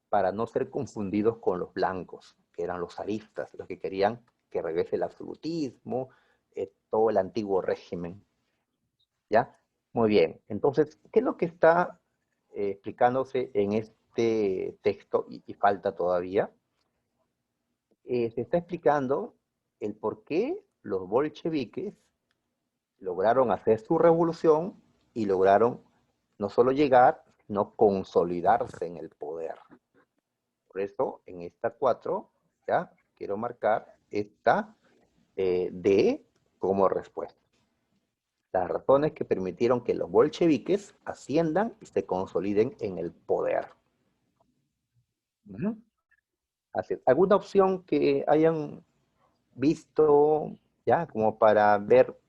para no ser confundidos con los blancos, que eran los zaristas, los que querían que regrese el absolutismo, todo el antiguo régimen. ¿Ya? Muy bien. Entonces, ¿qué es lo que está explicándose en este texto y falta todavía? Se está explicando el por qué los bolcheviques lograron hacer su revolución y lograron no solo llegar, sino consolidarse en el poder. Por eso, en esta 4, ya quiero marcar esta D como respuesta. Las razones que permitieron que los bolcheviques asciendan y se consoliden en el poder. Así es. ¿Alguna opción que hayan visto, ya, como para ver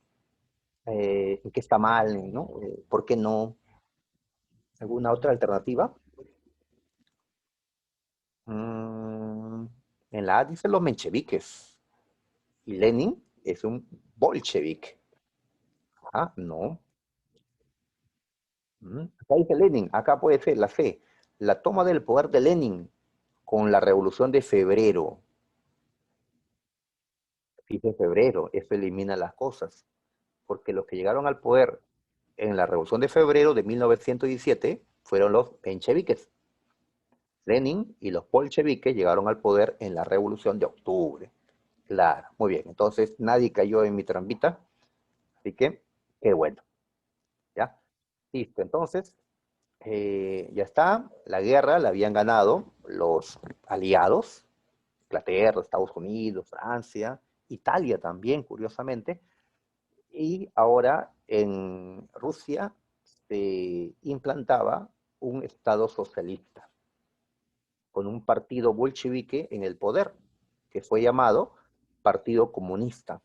en qué está mal, ¿no? ¿Por qué no? ¿Alguna otra alternativa? Mm, en la A dice los mencheviques. Y Lenin es un bolchevique. Ah, no. Acá dice Lenin, acá puede ser la C. La toma del poder de Lenin con la revolución de febrero. Dice febrero, eso elimina las cosas. Porque los que llegaron al poder en la revolución de febrero de 1917 fueron los mencheviques. Lenin y los bolcheviques llegaron al poder en la revolución de octubre. Claro, muy bien. Entonces nadie cayó en mi trampita. Así que, qué bueno. ¿Ya? Listo. Entonces, ya está. La guerra la habían ganado los aliados. Inglaterra, Estados Unidos, Francia, Italia también, curiosamente. Y ahora en Rusia se implantaba un Estado socialista con un partido bolchevique en el poder, que fue llamado Partido Comunista,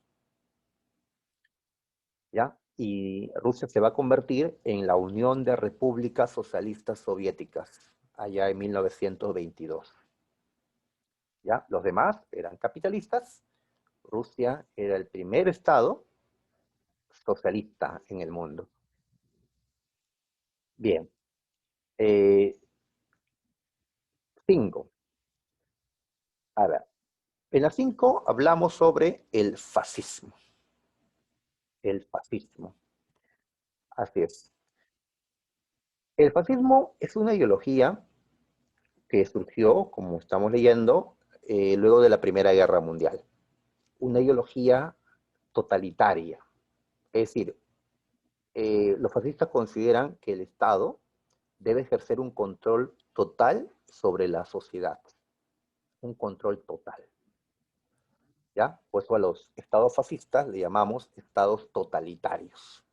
¿ya? Y Rusia se va a convertir en la Unión de Repúblicas Socialistas Soviéticas, allá en 1922, ¿ya? Los demás eran capitalistas. Rusia era el primer Estado socialista en el mundo. Bien. 5. A ver, en la 5 hablamos sobre el fascismo. El fascismo. Así es. El fascismo es una ideología que surgió, como estamos leyendo, luego de la Primera Guerra Mundial. Una ideología totalitaria. Es decir, los fascistas consideran que el Estado debe ejercer un control total sobre la sociedad. Un control total. ¿Ya? Por eso a los estados fascistas le llamamos estados totalitarios.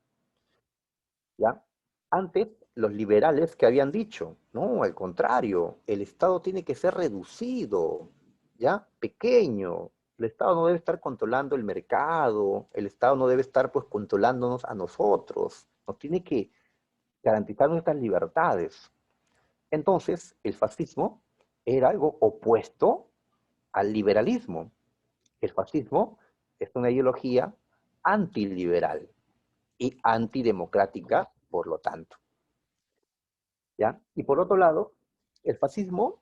¿Ya? Antes, los liberales que habían dicho, no, al contrario, el Estado tiene que ser reducido, ¿ya? Pequeño. El Estado no debe estar controlando el mercado, el Estado no debe estar pues controlándonos a nosotros, nos tiene que garantizar nuestras libertades. Entonces, el fascismo era algo opuesto al liberalismo. El fascismo es una ideología antiliberal y antidemocrática, por lo tanto. ¿Ya? Y por otro lado, el fascismo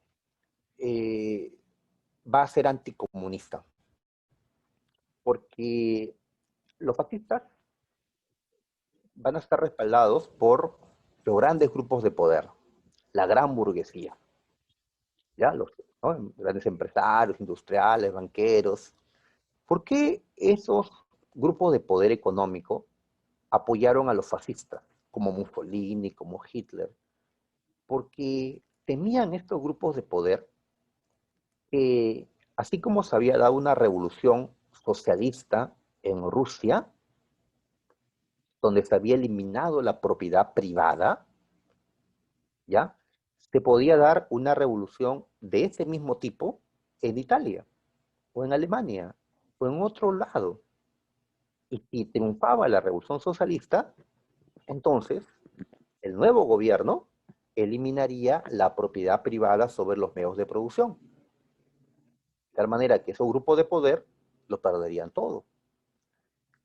eh, va a ser anticomunista, porque los fascistas van a estar respaldados por los grandes grupos de poder, la gran burguesía, ¿ya? Los, ¿no? Grandes empresarios, industriales, banqueros. ¿Por qué esos grupos de poder económico apoyaron a los fascistas, como Mussolini, como Hitler, porque temían estos grupos de poder que, así como se había dado una revolución socialista en Rusia, donde se había eliminado la propiedad privada, ¿ya? Se podía dar una revolución de ese mismo tipo en Italia, o en Alemania, o en otro lado. Y si triunfaba la revolución socialista, entonces el nuevo gobierno eliminaría la propiedad privada sobre los medios de producción. De tal manera que esos grupos de poder lo perderían todo.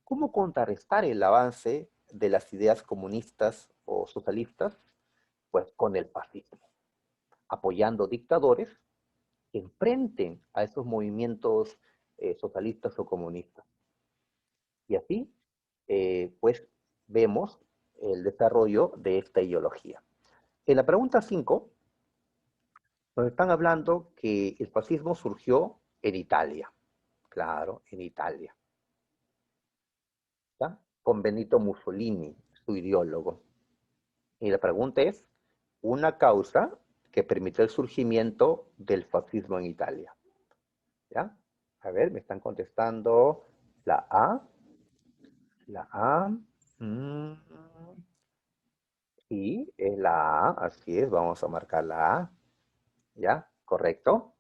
¿Cómo contrarrestar el avance de las ideas comunistas o socialistas? Pues con el fascismo, apoyando dictadores que enfrenten a esos movimientos socialistas o comunistas. Y así, pues, vemos el desarrollo de esta ideología. En la pregunta 5 nos están hablando que el fascismo surgió en Italia. Claro, en Italia. ¿Ya? Con Benito Mussolini, su ideólogo. Y la pregunta es, una causa que permitió el surgimiento del fascismo en Italia. ¿Ya? A ver, me están contestando la A. La A. Mm, sí, es la A, así es, vamos a marcar la A. ¿Ya? ¿Correcto?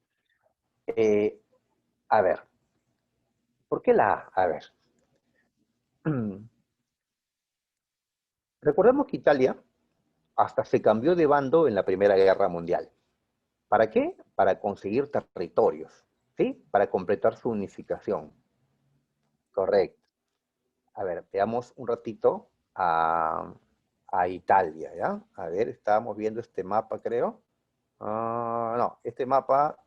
Eh, a ver, ¿por qué la A? A ver. Recordemos que Italia hasta se cambió de bando en la Primera Guerra Mundial. ¿Para qué? Para conseguir territorios, ¿sí? Para completar su unificación. Correcto. A ver, veamos un ratito a Italia, ¿ya? A ver, estábamos viendo este mapa, creo. No, este mapa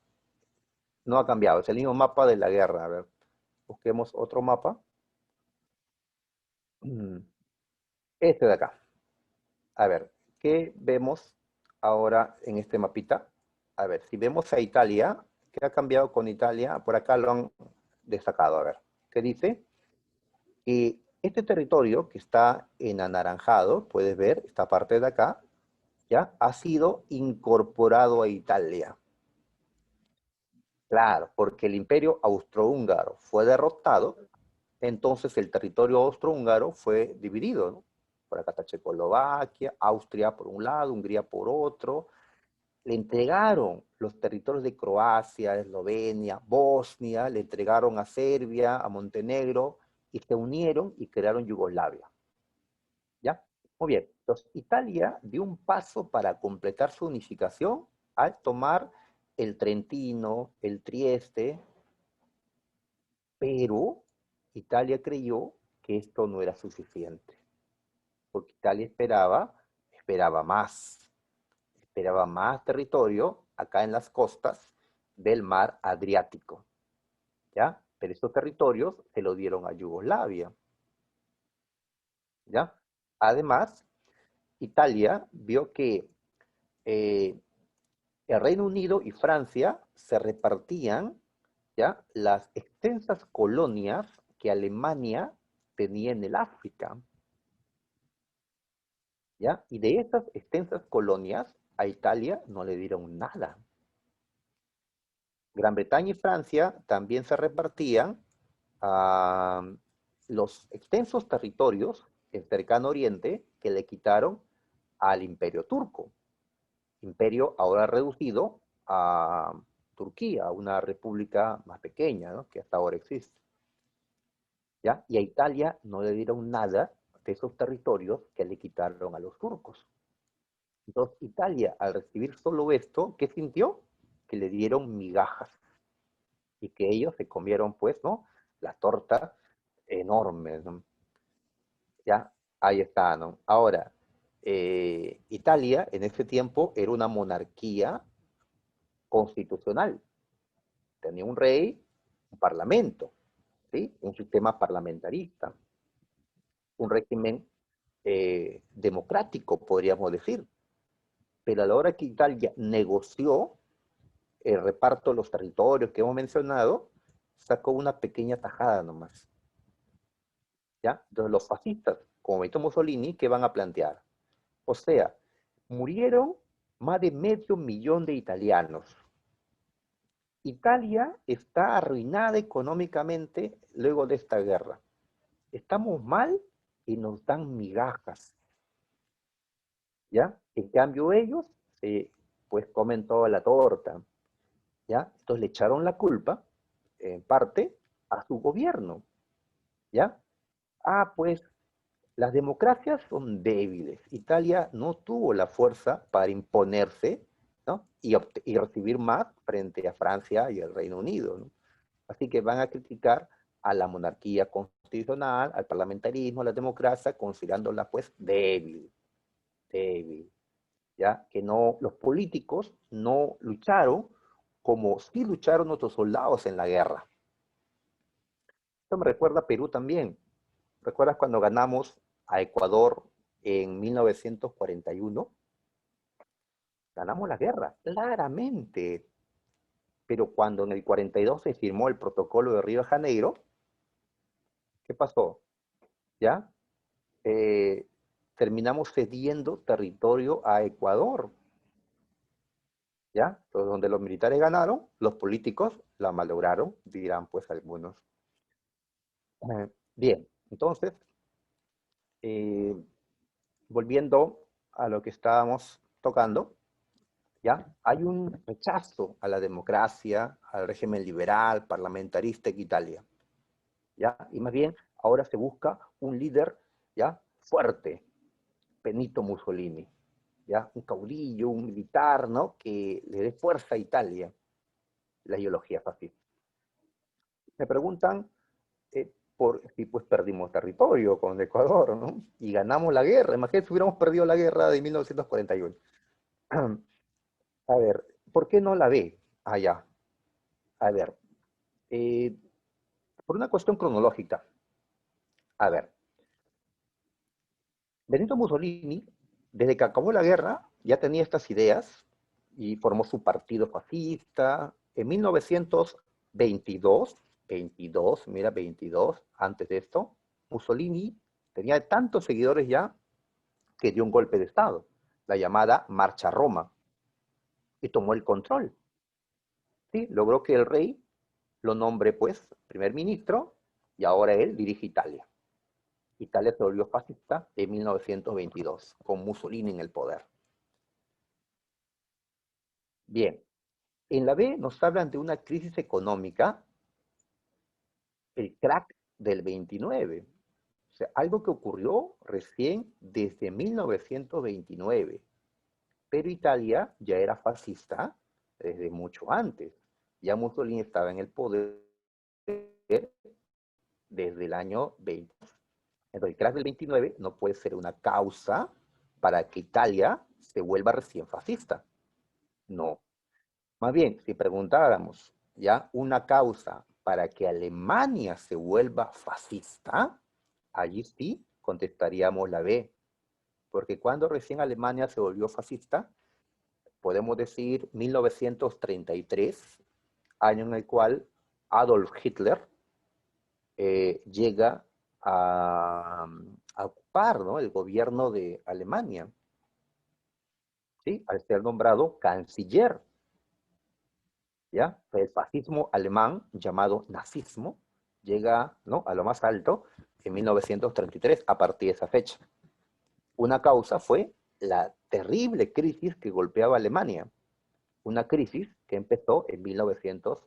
no ha cambiado, es el mismo mapa de la guerra. A ver, busquemos otro mapa. Este de acá. A ver, ¿qué vemos ahora en este mapita? A ver, si vemos a Italia, ¿qué ha cambiado con Italia? Por acá lo han destacado. A ver, ¿qué dice? Y este territorio que está en anaranjado, puedes ver, esta parte de acá, ¿ya? Ha sido incorporado a Italia. Claro, porque el imperio austrohúngaro fue derrotado, entonces el territorio austrohúngaro fue dividido, ¿no? Por acá está Checoslovaquia, Austria por un lado, Hungría por otro. Le entregaron los territorios de Croacia, Eslovenia, Bosnia, le entregaron a Serbia, a Montenegro, y se unieron y crearon Yugoslavia. ¿Ya? Muy bien. Entonces, Italia dio un paso para completar su unificación al tomar el Trentino, el Trieste, pero Italia creyó que esto no era suficiente, porque Italia esperaba más territorio acá en las costas del mar Adriático, ¿ya? Pero estos territorios se lo dieron a Yugoslavia, ¿ya? Además, Italia vio que eh, el Reino Unido y Francia se repartían, ¿ya? Las extensas colonias que Alemania tenía en el África, ¿ya? Y de esas extensas colonias a Italia no le dieron nada. Gran Bretaña y Francia también se repartían los extensos territorios en cercano oriente que le quitaron al imperio turco. Imperio ahora reducido a Turquía, una república más pequeña, ¿no? Que hasta ahora existe. ¿Ya? Y a Italia no le dieron nada de esos territorios que le quitaron a los turcos. Entonces Italia, al recibir solo esto, ¿qué sintió? Que le dieron migajas y que ellos se comieron, pues, ¿no? La torta enorme, ¿no? Ya, ahí está, ¿no? Ahora, Italia en ese tiempo era una monarquía constitucional. Tenía un rey, un parlamento, ¿sí? Un sistema parlamentarista, un régimen democrático, podríamos decir. Pero a la hora que Italia negoció el reparto de los territorios que hemos mencionado, sacó una pequeña tajada nomás. ¿Ya? Entonces los fascistas, como Benito Mussolini, ¿qué van a plantear? O sea, murieron más de 500.000 de italianos. Italia está arruinada económicamente luego de esta guerra. Estamos mal y nos dan migajas, ¿ya? En cambio ellos, pues comen toda la torta, ¿ya? Entonces le echaron la culpa, en parte, a su gobierno, ¿ya? Ah, pues las democracias son débiles. Italia no tuvo la fuerza para imponerse, ¿no? Y recibir más frente a Francia y el Reino Unido, ¿no? Así que van a criticar a la monarquía constitucional, al parlamentarismo, a la democracia, considerándola pues débil, débil, ¿ya? Que no, los políticos no lucharon como sí lucharon nuestros soldados en la guerra. Esto me recuerda a Perú también. ¿Recuerdas cuando ganamos a Ecuador en 1941? Ganamos la guerra, claramente. Pero cuando en el 42 se firmó el protocolo de Río de Janeiro, ¿qué pasó? ¿Ya? Eh, terminamos cediendo territorio a Ecuador, ¿ya? Entonces, donde los militares ganaron, los políticos la malograron, dirán pues algunos. Bien, entonces, eh, volviendo a lo que estábamos tocando, ¿ya? Hay un rechazo a la democracia, al régimen liberal, parlamentarista en Italia, ¿ya? Y más bien, ahora se busca un líder, ¿ya? Fuerte, Benito Mussolini, ¿ya? Un caudillo, un militar, ¿no? Que le dé fuerza a Italia, la ideología fascista. Me preguntan por si pues perdimos territorio con Ecuador, ¿no? Y ganamos la guerra. Imagínate si hubiéramos perdido la guerra de 1941. A ver, ¿por qué no la ve allá? A ver, eh, por una cuestión cronológica. A ver, Benito Mussolini, desde que acabó la guerra, ya tenía estas ideas y formó su partido fascista. En 1922, 22, mira, 22, antes de esto, Mussolini tenía tantos seguidores ya que dio un golpe de Estado, la llamada Marcha a Roma, y tomó el control. ¿Sí? Logró que el rey lo nombre, pues, primer ministro, y ahora él dirige Italia. Italia se volvió fascista en 1922, con Mussolini en el poder. Bien, en la B nos hablan de una crisis económica, el crack del 29. O sea, algo que ocurrió recién desde 1929. Pero Italia ya era fascista desde mucho antes. Ya Mussolini estaba en el poder desde el año 20. Entonces, el crash del 29 no puede ser una causa para que Italia se vuelva recién fascista. No. Más bien, si preguntáramos ya una causa para que Alemania se vuelva fascista, allí sí contestaríamos la B. Porque cuando recién Alemania se volvió fascista, podemos decir 1933, año en el cual Adolf Hitler llega a ocupar, ¿no?, el gobierno de Alemania, ¿sí?, al ser nombrado canciller, ¿ya? El fascismo alemán, llamado nazismo, llega, ¿no?, a lo más alto en 1933, a partir de esa fecha. Una causa fue la terrible crisis que golpeaba a Alemania, una crisis que empezó en 1900,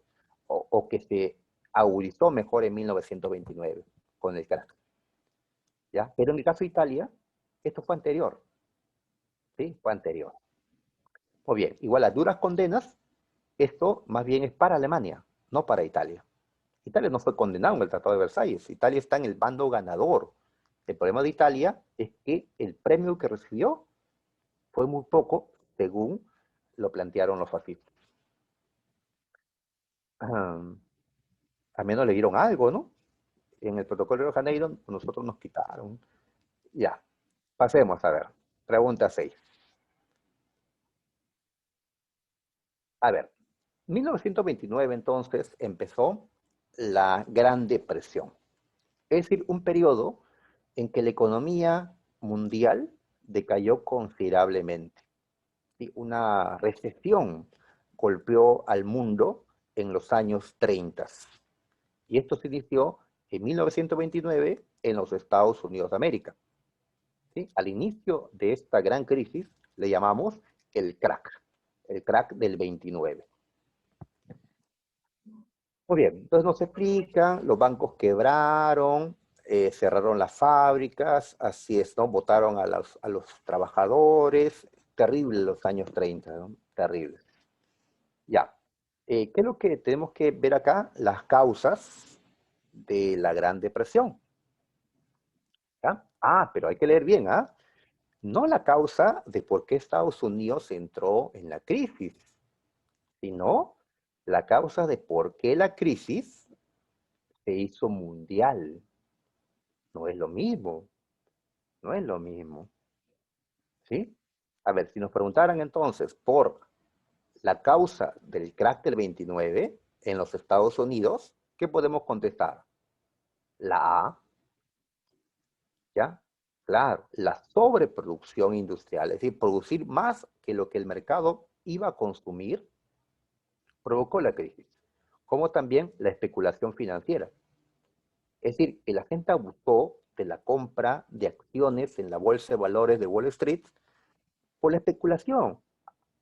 o que se agudizó mejor en 1929, con el crack. ¿Ya? Pero en el caso de Italia, esto fue anterior, ¿sí? Fue anterior. Muy bien, igual a duras condenas, esto más bien es para Alemania, no para Italia. Italia no fue condenado en el Tratado de Versalles, Italia está en el bando ganador. El problema de Italia es que el premio que recibió fue muy poco, según lo plantearon los fascistas. Al menos le dieron algo, ¿no? En el protocolo de Janeiro, nosotros nos quitaron. Ya, pasemos a ver. Pregunta 6. A ver, 1929 entonces empezó la Gran Depresión. Es decir, un periodo en que la economía mundial decayó considerablemente. ¿Sí? Una recesión golpeó al mundo en los años 30. Y esto se inició en 1929 en los Estados Unidos de América. ¿Sí? Al inicio de esta gran crisis le llamamos el crack del 29. Muy bien, entonces nos explican, los bancos quebraron, cerraron las fábricas, así es, ¿no? Votaron a los trabajadores, terrible los años 30, ¿no? Terrible. Ya, ¿qué es lo que tenemos que ver acá? Las causas de la Gran Depresión. ¿Ya? Ah, pero hay que leer bien, ¿ah? No la causa de por qué Estados Unidos entró en la crisis, sino la causa de por qué la crisis se hizo mundial. No es lo mismo, no es lo mismo, ¿sí? A ver, si nos preguntaran entonces por la causa del crack del 29 en los Estados Unidos, ¿qué podemos contestar? La A, ¿ya? Claro, la sobreproducción industrial, es decir, producir más que lo que el mercado iba a consumir, provocó la crisis, como también la especulación financiera. Es decir, que la gente abusó de la compra de acciones en la bolsa de valores de Wall Street por la especulación.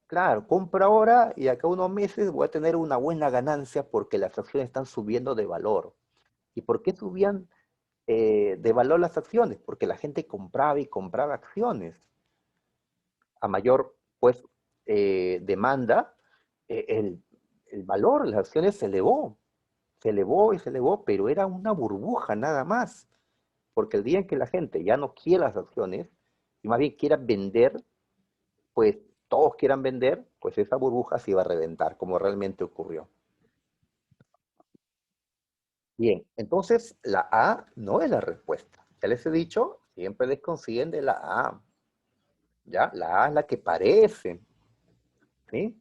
Claro, compro ahora y acá unos meses voy a tener una buena ganancia porque las acciones están subiendo de valor. ¿Y por qué subían de valor las acciones? Porque la gente compraba y compraba acciones. A mayor, pues, demanda, el valor de las acciones se elevó y se elevó, pero era una burbuja nada más. Porque el día en que la gente ya no quiere las acciones y más bien quiera vender, pues todos quieran vender, pues esa burbuja se iba a reventar, como realmente ocurrió. Bien, entonces la A no es la respuesta. Ya les he dicho, siempre les consiguen de la A. ¿Ya? La A es la que parece, ¿sí?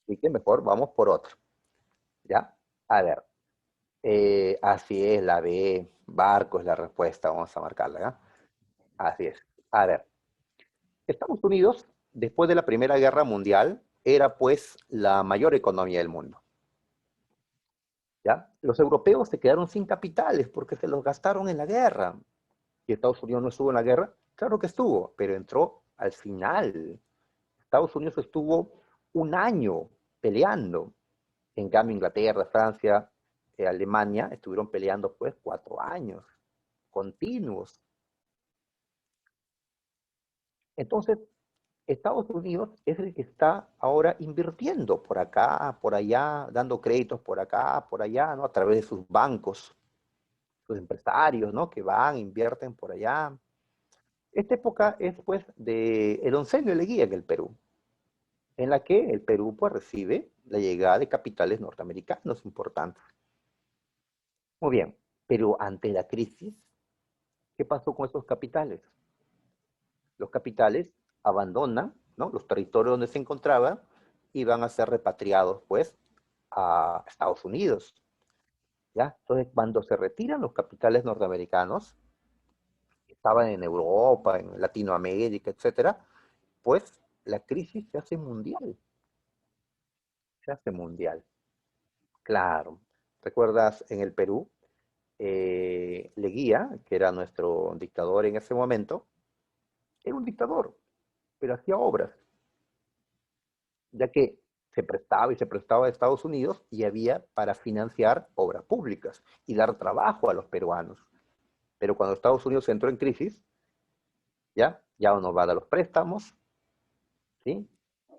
Así que mejor vamos por otra, ¿ya? A ver, así es, la B, barco es la respuesta, vamos a marcarla, ¿ya? Así es. A ver, Estados Unidos, después de la Primera Guerra Mundial, era pues la mayor economía del mundo. ¿Ya? Los europeos se quedaron sin capitales porque se los gastaron en la guerra. ¿Y Estados Unidos no estuvo en la guerra? Claro que estuvo, pero entró al final. Estados Unidos estuvo un año peleando. En cambio, Inglaterra, Francia, Alemania estuvieron peleando pues 4 años continuos. Entonces, Estados Unidos es el que está ahora invirtiendo por acá, por allá, dando créditos por acá, por allá, ¿no? A través de sus bancos, sus empresarios, ¿no? Que van, invierten por allá. Esta época es, pues, de el oncenio de Leguía en el Perú, en la que el Perú, pues, recibe la llegada de capitales norteamericanos importantes. Muy bien, pero ante la crisis, ¿qué pasó con esos capitales? Los capitales abandonan, ¿no? Los territorios donde se encontraban y van a ser repatriados, pues, a Estados Unidos, ¿ya? Entonces, cuando se retiran los capitales norteamericanos, que estaban en Europa, en Latinoamérica, etcétera, pues la crisis se hace mundial, se hace mundial. Claro. ¿Recuerdas en el Perú? Leguía, que era nuestro dictador en ese momento, era un dictador, pero hacía obras, ya que se prestaba y se prestaba a Estados Unidos y había para financiar obras públicas y dar trabajo a los peruanos. Pero cuando Estados Unidos entró en crisis, ya no va a dar los préstamos, ¿sí?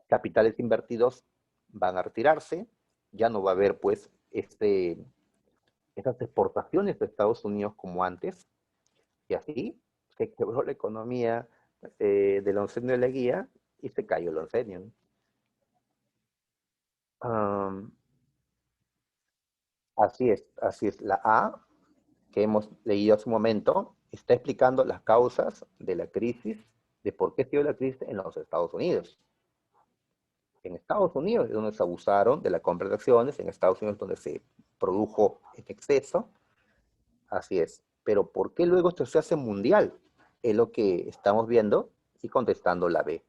Capitales invertidos van a retirarse, ya no va a haber pues esas exportaciones de Estados Unidos como antes, y así se quebró la economía del oncenio de la guía y se cayó el oncenio. Um, así es. La A, que hemos leído hace un momento, está explicando las causas de la crisis, de por qué se dio la crisis en los Estados Unidos. En Estados Unidos es donde se abusaron de la compra de acciones, en Estados Unidos es donde se produjo en exceso, así es. pero ¿por qué luego esto se hace mundial? Es lo que estamos viendo y contestando la B.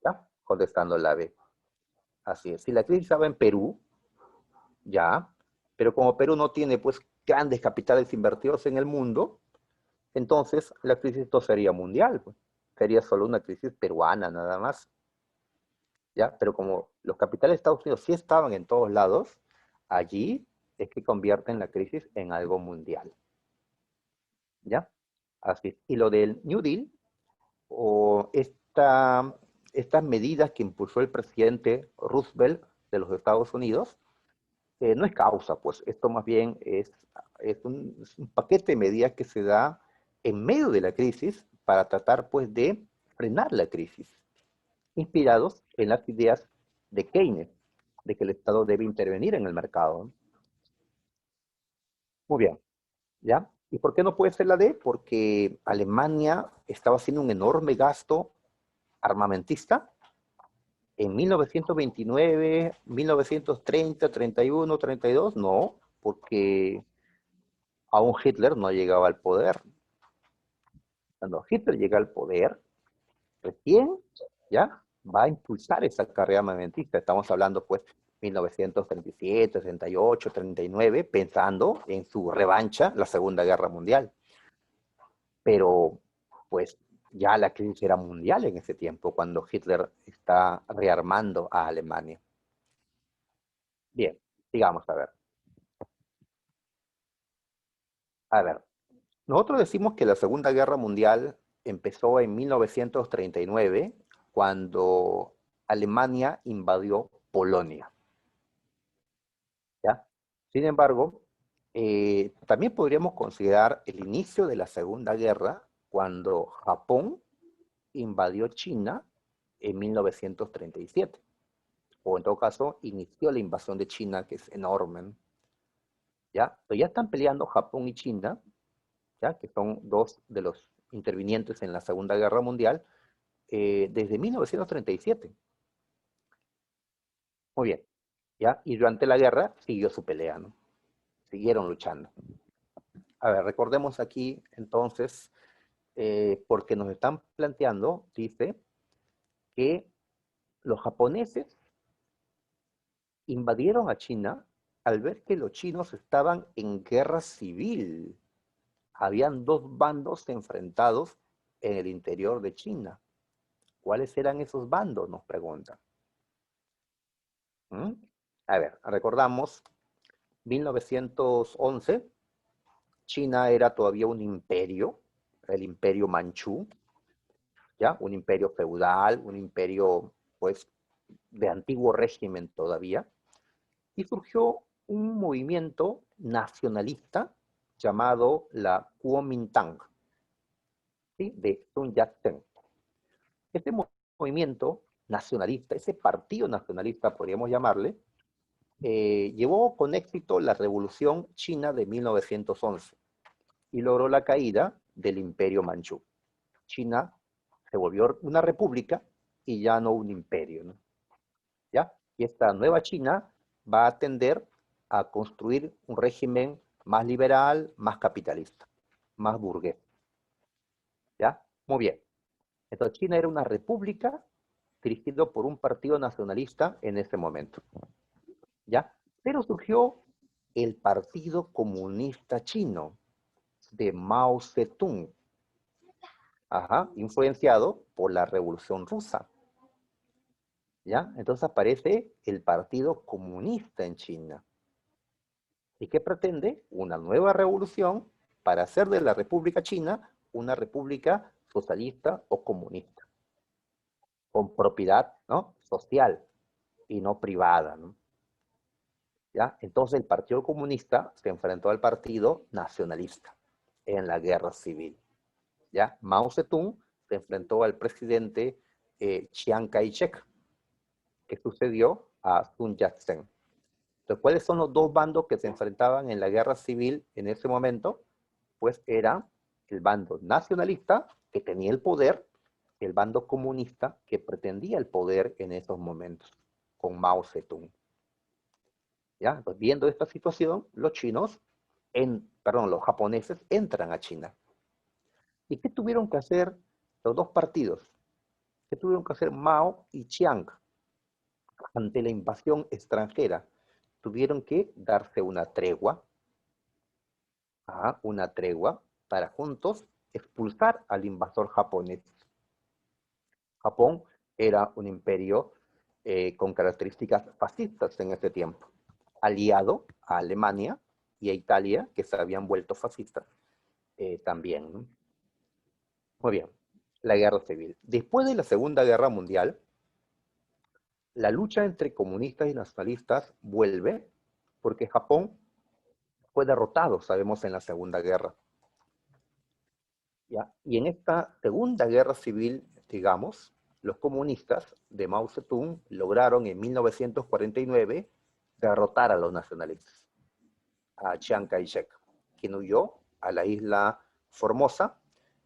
¿Ya? Contestando la B. Así es. Si la crisis estaba en Perú, ya, pero como Perú no tiene pues grandes capitales invertidos en el mundo, entonces la crisis no sería mundial, pues. Sería solo una crisis peruana nada más, ¿ya? Pero como los capitales de Estados Unidos sí estaban en todos lados, allí es que convierten la crisis en algo mundial, ¿ya? Así es. Y lo del New Deal, o estas medidas que impulsó el presidente Roosevelt de los Estados Unidos, no es causa, pues esto más bien es un paquete de medidas que se da en medio de la crisis para tratar pues de frenar la crisis, inspirados en las ideas de Keynes, de que el Estado debe intervenir en el mercado. Muy bien, ¿ya? ¿Y por qué no puede ser la D? Porque Alemania estaba haciendo un enorme gasto armamentista en 1929, 1930, 31, 32, no, porque aún Hitler no llegaba al poder. Cuando Hitler llega al poder, recién ya va a impulsar esa carrera armamentista. Estamos hablando pues 1937, 38, 39, pensando en su revancha, la Segunda Guerra Mundial. Pero pues ya la crisis era mundial en ese tiempo, cuando Hitler está rearmando a Alemania. Bien, sigamos a ver. A ver, nosotros decimos que la Segunda Guerra Mundial empezó en 1939, cuando Alemania invadió Polonia, ¿ya? Sin embargo, también podríamos considerar el inicio de la Segunda Guerra cuando Japón invadió China en 1937, o en todo caso, inició la invasión de China, que es enorme, ¿ya? Pero ya están peleando Japón y China, ¿ya? Que son dos de los intervinientes en la Segunda Guerra Mundial, desde 1937. Muy bien, ¿ya? Y durante la guerra siguió su pelea, ¿no? Siguieron luchando. A ver, recordemos aquí entonces, porque nos están planteando, dice, que los japoneses invadieron a China al ver que los chinos estaban en guerra civil. Habían dos bandos enfrentados en el interior de China. ¿Cuáles eran esos bandos? Nos preguntan. ¿Mm? A ver, recordamos, 1911, China era todavía un imperio, el imperio manchú, ¿ya? Un imperio feudal, un imperio, pues, de antiguo régimen todavía, y surgió un movimiento nacionalista llamado la Kuomintang, ¿sí? De Sun Yat-sen. Este movimiento nacionalista, ese partido nacionalista, podríamos llamarle, llevó con éxito la Revolución China de 1911 y logró la caída del Imperio Manchú. China se volvió una república y ya no un imperio, ¿no? ¿Ya? Y esta nueva China va a tender a construir un régimen más liberal, más capitalista, más burgués. ¿Ya? Muy bien. Entonces China era una república dirigido por un partido nacionalista en ese momento. ¿Ya? Pero surgió el Partido Comunista Chino de Mao Zedong, ajá, influenciado por la Revolución Rusa. ¿Ya? Entonces aparece el Partido Comunista en China. ¿Y qué pretende? Una nueva revolución para hacer de la República China una república socialista o comunista, con propiedad, ¿no? Social y no privada, ¿no? ¿Ya? Entonces el Partido Comunista se enfrentó al Partido Nacionalista en la guerra civil. ¿Ya? Mao Zedong se enfrentó al presidente Chiang Kai-shek, que sucedió a Sun Yat-sen. Entonces, ¿cuáles son los dos bandos que se enfrentaban en la guerra civil en ese momento? Pues era el bando nacionalista, que tenía el poder, y el bando comunista, que pretendía el poder en esos momentos, con Mao Zedong. ¿Ya? Pues viendo esta situación, los chinos los japoneses entran a China. ¿Y qué tuvieron que hacer los dos partidos? ¿Qué tuvieron que hacer Mao y Chiang ante la invasión extranjera? Tuvieron que darse una tregua para juntos expulsar al invasor japonés. Japón era un imperio con características fascistas en ese tiempo, aliado a Alemania y a Italia, que se habían vuelto fascistas también, ¿no? Muy bien, la guerra civil. Después de la Segunda Guerra Mundial, la lucha entre comunistas y nacionalistas vuelve porque Japón fue derrotado, sabemos, en la Segunda Guerra. ¿Ya? Y en esta Segunda Guerra Civil, digamos, los comunistas de Mao Zedong lograron en 1949 derrotar a los nacionalistas, a Chiang Kai-shek, quien huyó a la isla Formosa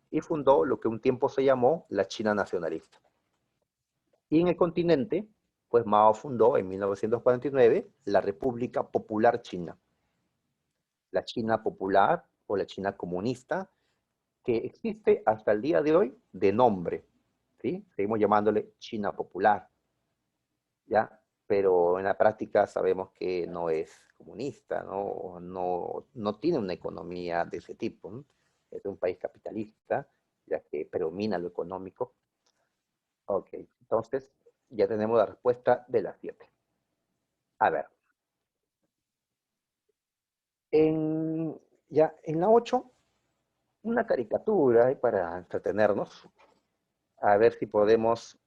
y fundó lo que un tiempo se llamó la China nacionalista. Y en el continente, pues Mao fundó en 1949 la República Popular China, la China popular o la China comunista, que existe hasta el día de hoy de nombre, ¿sí? Seguimos llamándole China popular, ¿ya? Pero en la práctica sabemos que no es comunista, no tiene una economía de ese tipo, ¿no? Es un país capitalista, ya que predomina lo económico. Ok, entonces ya tenemos la respuesta de las 7. A ver, en, ya en la 8, una caricatura para entretenernos, a ver si podemos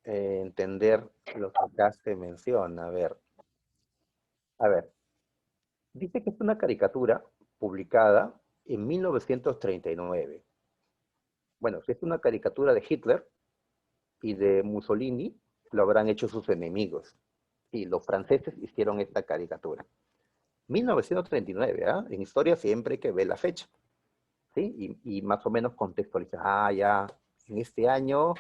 entender lo que acá se menciona. A ver, dice que es una caricatura publicada en 1939. Bueno, si es una caricatura de Hitler y de Mussolini, lo habrán hecho sus enemigos. Y los franceses hicieron esta caricatura. 1939, ¿ah? En historia siempre hay que ver la fecha, ¿sí? Y más o menos contextualizar, ya, en este año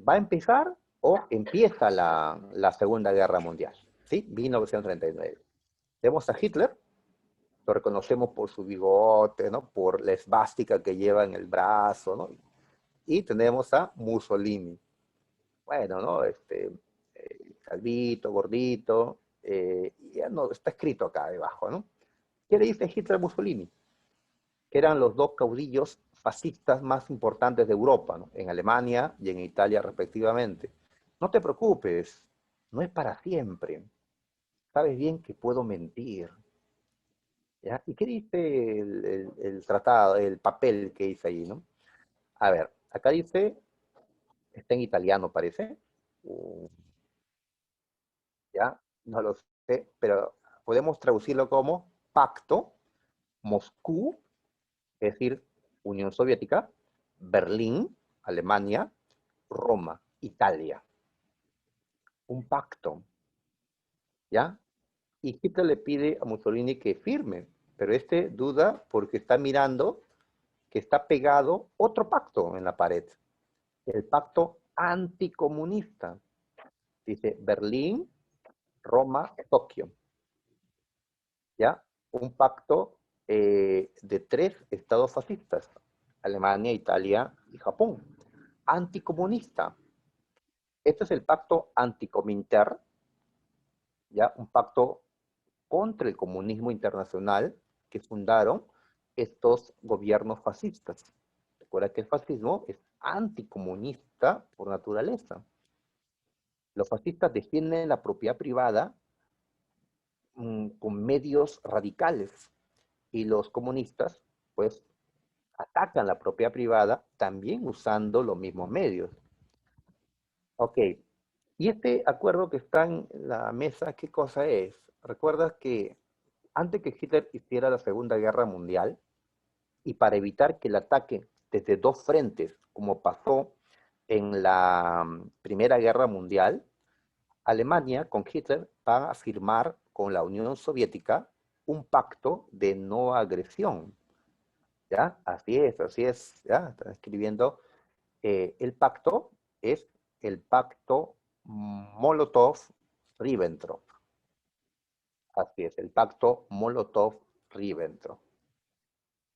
va a empezar o empieza la Segunda Guerra Mundial, ¿sí? 1939. Vemos a Hitler, lo reconocemos por su bigote, ¿no? Por la esvástica que lleva en el brazo, ¿no? Y tenemos a Mussolini. Bueno, ¿no? Calvito, gordito, ya no, está escrito acá debajo, ¿no? ¿Qué le dice Hitler a Mussolini? Que eran los dos caudillos fascistas más importantes de Europa, ¿no? En Alemania y en Italia respectivamente. No te preocupes, no es para siempre. Sabes bien que puedo mentir. ¿Ya? ¿Y qué dice el tratado, el papel que dice ahí, ¿no? A ver, acá dice, está en italiano parece, ¿ya? No lo sé, pero podemos traducirlo como pacto, Moscú, es decir, Unión Soviética, Berlín, Alemania, Roma, Italia. Un pacto, ¿ya? Y Hitler le pide a Mussolini que firme, pero este duda porque está mirando que está pegado otro pacto en la pared, el pacto anticomunista. Dice Berlín, Roma, Tokio, ¿ya? Un pacto de 3 estados fascistas, Alemania, Italia y Japón. Anticomunista. Este es el pacto anticominter, ¿ya? Un pacto contra el comunismo internacional que fundaron estos gobiernos fascistas. Recuerda que el fascismo es anticomunista por naturaleza. Los fascistas defienden la propiedad privada con medios radicales y los comunistas, pues, atacan la propiedad privada también usando los mismos medios. Ok, y este acuerdo que está en la mesa, ¿qué cosa es? Recuerdas que antes que Hitler hiciera la Segunda Guerra Mundial, y para evitar que el ataque desde dos frentes, como pasó en la Primera Guerra Mundial, Alemania con Hitler va a firmar con la Unión Soviética un pacto de no agresión. ¿Ya? Así es, ¿ya? Están escribiendo. El pacto es el pacto Molotov-Ribbentrop. Así es, el pacto Molotov Ribbentrop.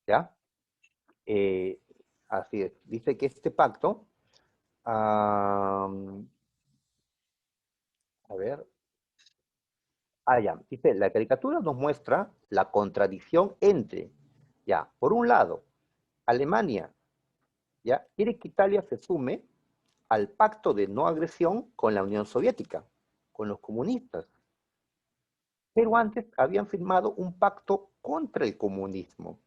¿Ya? Eh, Así es. Dice que este pacto, a ver, ya, dice, la caricatura nos muestra la contradicción entre, ya, por un lado, Alemania, ya, quiere que Italia se sume al pacto de no agresión con la Unión Soviética, con los comunistas, pero antes habían firmado un pacto contra el comunismo,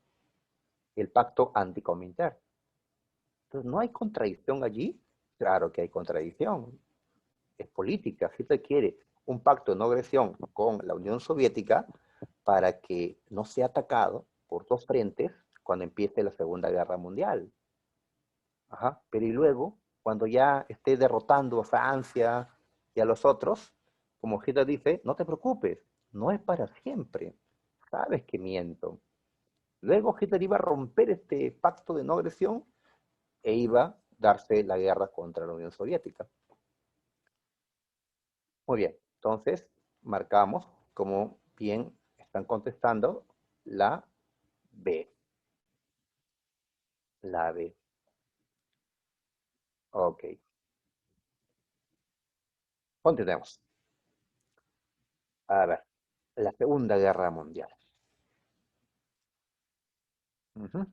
el pacto anticominterno. Entonces, ¿no hay contradicción allí? Claro que hay contradicción. Es política. Si se quiere un pacto de no agresión con la Unión Soviética para que no sea atacado por dos frentes cuando empiece la Segunda Guerra Mundial. Ajá. Pero y luego, cuando ya esté derrotando a Francia y a los otros, como Hitler dice, no te preocupes, no es para siempre. Sabes que miento. Luego Hitler iba a romper este pacto de no agresión e iba a darse la guerra contra la Unión Soviética. Muy bien, entonces marcamos como bien están contestando la B. La B. Ok, continuemos. A ver, la Segunda Guerra Mundial. Ujú.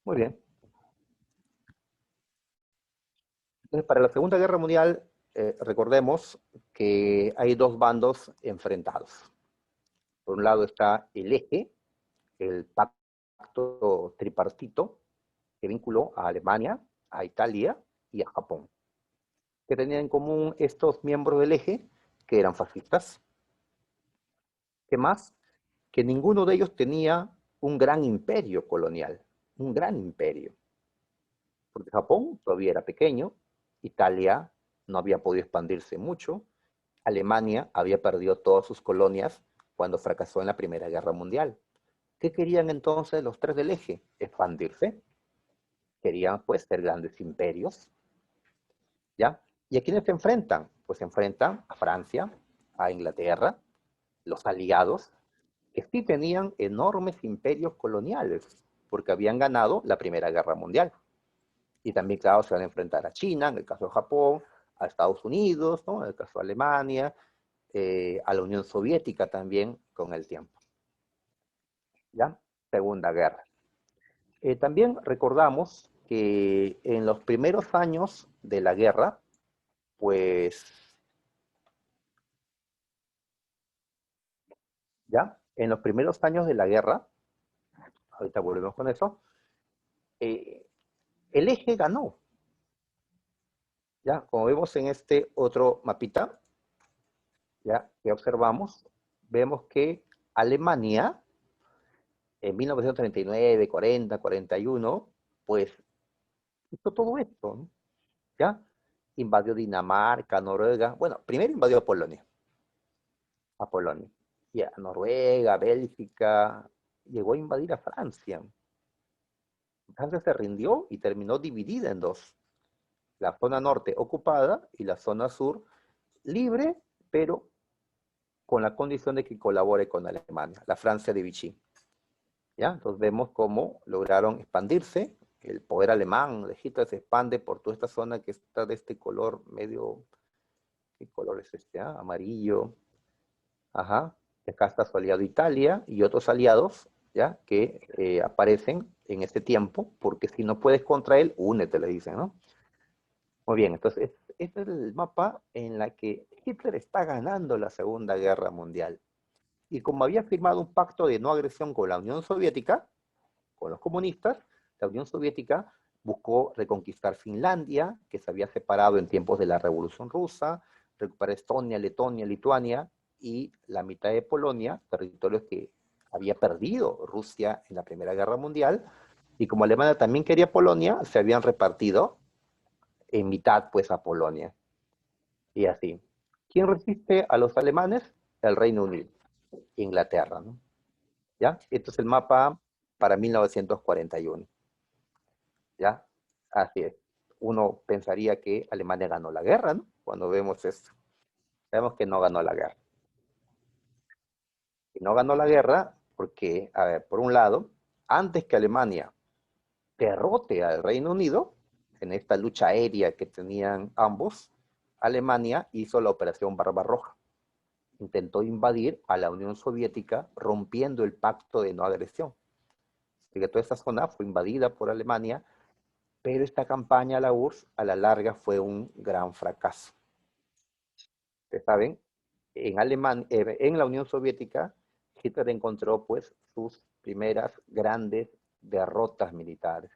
Muy bien. Entonces, para la Segunda Guerra Mundial, recordemos que hay dos bandos enfrentados. Por un lado está el eje, el pacto tripartito, que vinculó a Alemania, a Italia y a Japón. ¿Qué tenían en común estos miembros del eje? Que eran fascistas. ¿Qué más? Que ninguno de ellos tenía un gran imperio colonial, un gran imperio, porque Japón todavía era pequeño, Italia no había podido expandirse mucho, Alemania había perdido todas sus colonias cuando fracasó en la Primera Guerra Mundial. ¿Qué querían entonces los tres del eje? Expandirse. Querían pues ser grandes imperios, ¿ya? ¿Y a quiénes se enfrentan? Pues se enfrentan a Francia, a Inglaterra, los aliados, que sí tenían enormes imperios coloniales, porque habían ganado la Primera Guerra Mundial. Y también, claro, se van a enfrentar a China, en el caso de Japón, a Estados Unidos, ¿no? En el caso de Alemania, a la Unión Soviética también con el tiempo. ¿Ya? Segunda Guerra. También recordamos que en los primeros años de la guerra, pues, ¿ya? En los primeros años de la guerra, ahorita volvemos con eso, eh, el eje ganó, ¿ya? Como vemos en este otro mapita, ¿ya? Que observamos, vemos que Alemania, en 1939, 40, 41, pues hizo todo esto, ¿no? ¿Ya? Invadió Dinamarca, Noruega, bueno, primero invadió a Polonia, y a Noruega, Bélgica, llegó a invadir a Francia. Francia se rindió y terminó dividida en dos, la zona norte ocupada y la zona sur libre, pero con la condición de que colabore con Alemania, la Francia de Vichy. ¿Ya? Entonces vemos cómo lograron expandirse, el poder alemán de Hitler se expande por toda esta zona que está de este color medio, ¿qué color es este? Amarillo. Ajá. Y acá está su aliado Italia y otros aliados, ¿ya? Que aparecen en este tiempo, porque si no puedes contra él, únete, le dicen, ¿no? Muy bien, entonces este es el mapa en la que Hitler está ganando la Segunda Guerra Mundial. Y como había firmado un pacto de no agresión con la Unión Soviética, con los comunistas, la Unión Soviética buscó reconquistar Finlandia, que se había separado en tiempos de la Revolución Rusa, recuperar Estonia, Letonia, Lituania y la mitad de Polonia, territorios que había perdido Rusia en la Primera Guerra Mundial, y como Alemania también quería Polonia, se habían repartido en mitad pues a Polonia, y así. ¿Quién resiste a los alemanes? El Reino Unido, Inglaterra, ¿no? ¿Ya? Este es el mapa para 1941. ¿Ya? Así es. Uno pensaría que Alemania ganó la guerra, ¿no? Cuando vemos esto. Vemos que no ganó la guerra. Y no ganó la guerra porque, a ver, por un lado, antes que Alemania derrote al Reino Unido, en esta lucha aérea que tenían ambos, Alemania hizo la Operación Barbarroja. Intentó invadir a la Unión Soviética rompiendo el pacto de no agresión. Así que toda esa zona fue invadida por Alemania, pero esta campaña, la URSS, a la larga fue un gran fracaso. Ustedes saben, en la Unión Soviética, Hitler encontró pues sus primeras grandes derrotas militares,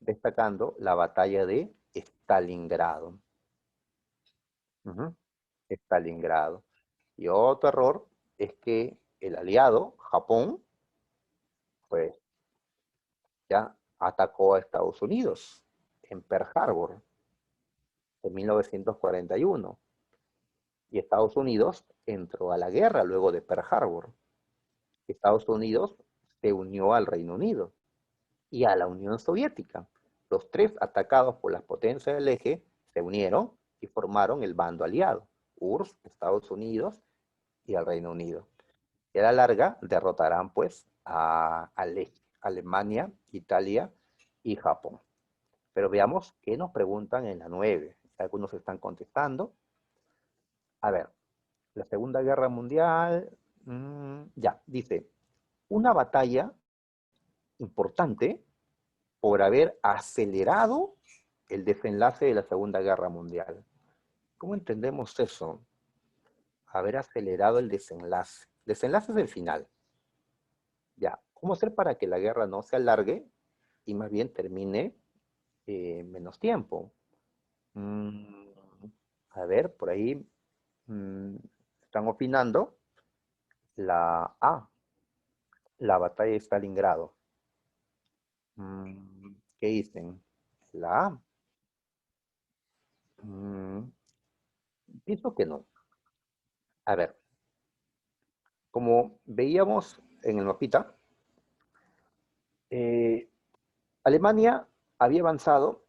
destacando la batalla de Stalingrado. Stalingrado. Y otro error es que el aliado, Japón, pues ya atacó a Estados Unidos en Pearl Harbor en 1941. Y Estados Unidos entró a la guerra luego de Pearl Harbor. Estados Unidos se unió al Reino Unido y a la Unión Soviética. Los tres atacados por las potencias del eje se unieron y formaron el bando aliado, URSS, Estados Unidos y al Reino Unido. Y a la larga derrotarán pues al eje, Alemania, Italia y Japón. Pero veamos qué nos preguntan en la 9. Algunos están contestando. A ver, la Segunda Guerra Mundial, ya, dice, una batalla importante por haber acelerado el desenlace de la Segunda Guerra Mundial. ¿Cómo entendemos eso? Haber acelerado el desenlace. Desenlace es el final. Ya, ¿cómo hacer para que la guerra no se alargue y más bien termine menos tiempo? A ver, por ahí están opinando la A, la batalla de Stalingrado. ¿Qué dicen? La A. Pienso que no. A ver, como veíamos en el mapita, Alemania había avanzado,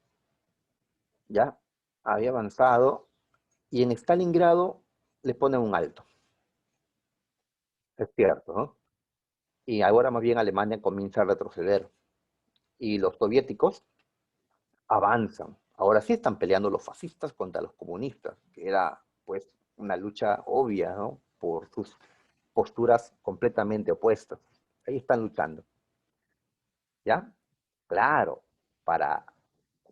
ya, había avanzado, y en Stalingrado le ponen un alto. Es cierto, ¿no? Y ahora más bien Alemania comienza a retroceder. Y los soviéticos avanzan. Ahora sí están peleando los fascistas contra los comunistas, que era pues una lucha obvia, ¿no? Por sus posturas completamente opuestas. Ahí están luchando. ¿Ya? Claro, para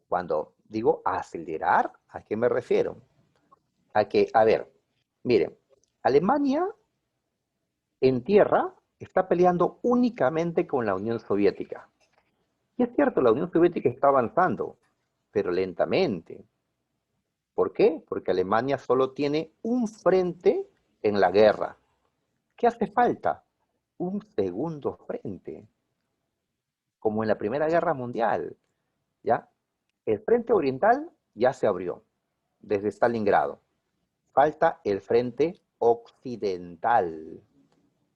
cuando digo acelerar, ¿a qué me refiero? A que, a ver, miren, Alemania en tierra está peleando únicamente con la Unión Soviética. Y es cierto, la Unión Soviética está avanzando, pero lentamente. ¿Por qué? Porque Alemania solo tiene un frente en la guerra. ¿Qué hace falta? Un segundo frente, como en la Primera Guerra Mundial, ¿ya? El frente oriental ya se abrió, desde Stalingrado. Falta el frente occidental,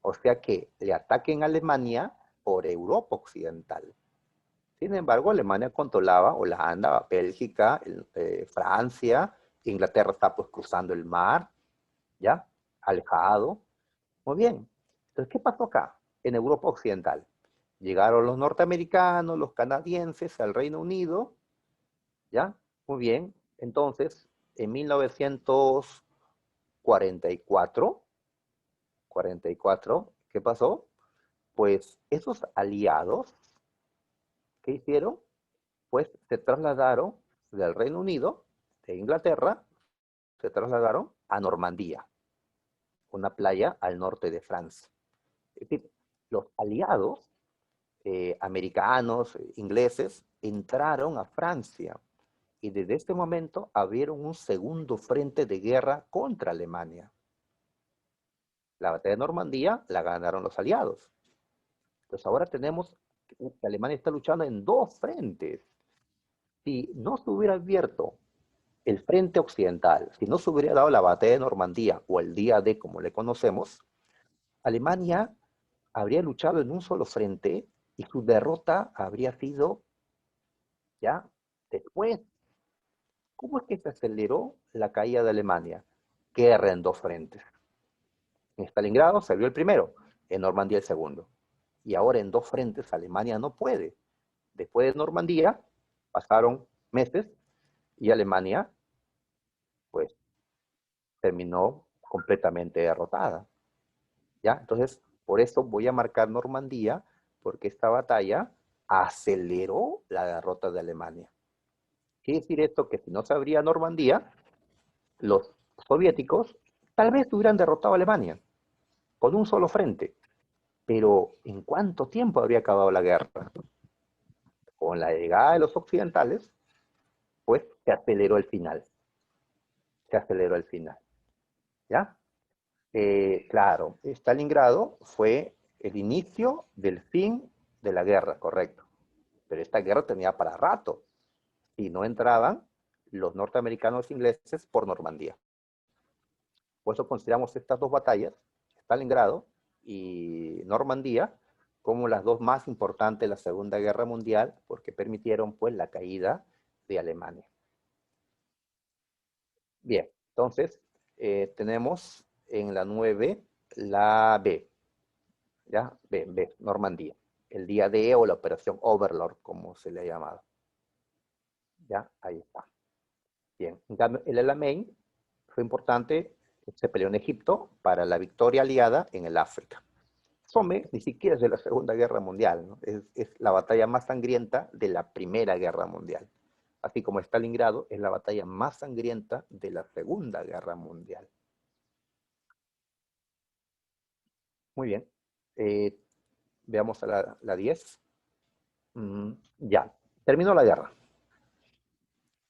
o sea que le ataquen a Alemania por Europa Occidental. Sin embargo, Alemania controlaba Holanda, Bélgica, Francia, Inglaterra está pues cruzando el mar, ¿ya? Alejado. Muy bien. Entonces, ¿qué pasó acá? En Europa Occidental. Llegaron los norteamericanos, los canadienses al Reino Unido, ¿ya? Muy bien. Entonces, en 1944, ¿qué pasó? Pues esos aliados, ¿qué hicieron? Pues se trasladaron del Reino Unido, de Inglaterra, se trasladaron a Normandía, una playa al norte de Francia. Es decir, los aliados americanos, ingleses, entraron a Francia y desde este momento abrieron un segundo frente de guerra contra Alemania. La batalla de Normandía la ganaron los aliados. Entonces ahora tenemos que Alemania está luchando en dos frentes. Si no se hubiera abierto el frente occidental, si no se hubiera dado la batalla de Normandía o el día D como le conocemos, Alemania habría luchado en un solo frente y su derrota habría sido ya después. ¿Cómo es que se aceleró la caída de Alemania? Guerra en dos frentes. En Stalingrado se vio el primero, en Normandía el segundo. Y ahora en dos frentes Alemania no puede. Después de Normandía pasaron meses y Alemania pues terminó completamente derrotada. ¿Ya? Entonces, por eso voy a marcar Normandía, porque esta batalla aceleró la derrota de Alemania. Quiere decir esto que si no se abría Normandía, los soviéticos tal vez hubieran derrotado a Alemania con un solo frente. Pero ¿en cuánto tiempo habría acabado la guerra? Con la llegada de los occidentales, pues se aceleró el final. Se aceleró el final. ¿Ya? Claro, Stalingrado fue el inicio del fin de la guerra, correcto. Pero esta guerra tenía para rato. Y no entraban los norteamericanos e ingleses por Normandía. Por eso consideramos estas dos batallas, Stalingrado y Normandía, como las dos más importantes de la Segunda Guerra Mundial, porque permitieron pues la caída de Alemania. Bien, entonces tenemos en la 9 la B, ¿ya? B, Normandía. El día D o la operación Overlord, como se le ha llamado. ¿Ya? Ahí está. Bien, en cambio, el Alamein fue importante, se peleó en Egipto para la victoria aliada en el África. Somme ni siquiera es de la Segunda Guerra Mundial, ¿no? Es la batalla más sangrienta de la Primera Guerra Mundial. Así como Stalingrado es la batalla más sangrienta de la Segunda Guerra Mundial. Muy bien. Veamos a la 10. Ya, terminó la guerra.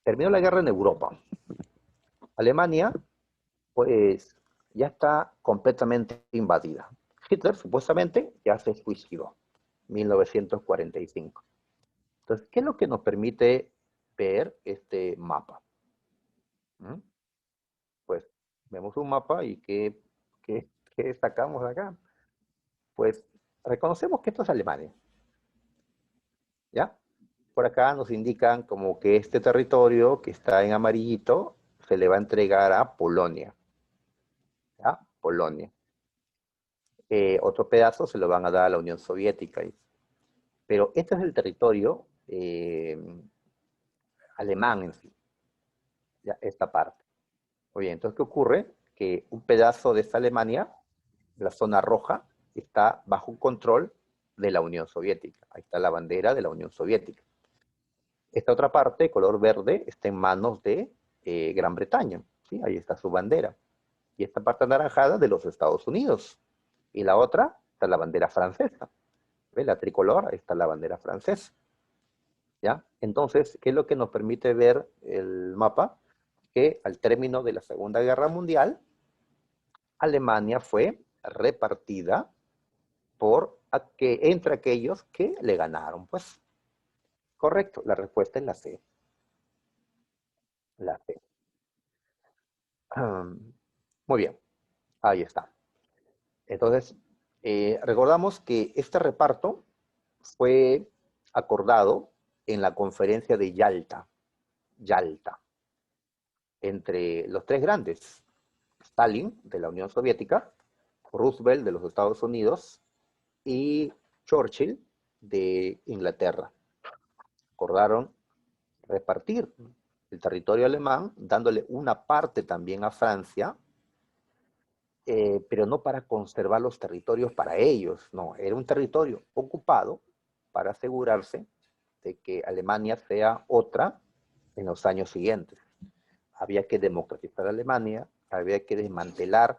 Terminó la guerra en Europa. Alemania, pues, ya está completamente invadida. Hitler, supuestamente, ya se suicidó. 1945. Entonces, ¿qué es lo que nos permite ver este mapa? Pues vemos un mapa y ¿qué sacamos de acá? Pues reconocemos que esto es Alemania, ¿ya? Por acá nos indican como que este territorio que está en amarillito se le va a entregar a Polonia, ¿ya? Polonia. Otro pedazo se lo van a dar a la Unión Soviética. Pero este es el territorio alemán en sí, ¿ya? Esta parte. Muy bien, entonces, ¿qué ocurre? Que un pedazo de esta Alemania, la zona roja, está bajo control de la Unión Soviética. Ahí está la bandera de la Unión Soviética. Esta otra parte, color verde, está en manos de Gran Bretaña. ¿Sí? Ahí está su bandera. Y esta parte anaranjada de los Estados Unidos. Y la otra está la bandera francesa. ¿Ve? La tricolor, ahí está la bandera francesa. ¿Ya? Entonces, ¿qué es lo que nos permite ver el mapa? Que al término de la Segunda Guerra Mundial, Alemania fue repartida entre aquellos que le ganaron. Pues, correcto, la respuesta es la C. La C. Muy bien, ahí está. Entonces, recordamos que este reparto fue acordado en la conferencia de Yalta, entre los tres grandes, Stalin de la Unión Soviética, Roosevelt de los Estados Unidos y Churchill de Inglaterra. Acordaron repartir el territorio alemán, dándole una parte también a Francia, pero no para conservar los territorios para ellos, no, era un territorio ocupado para asegurarse de que Alemania sea otra en los años siguientes. Había que democratizar Alemania, había que desmantelar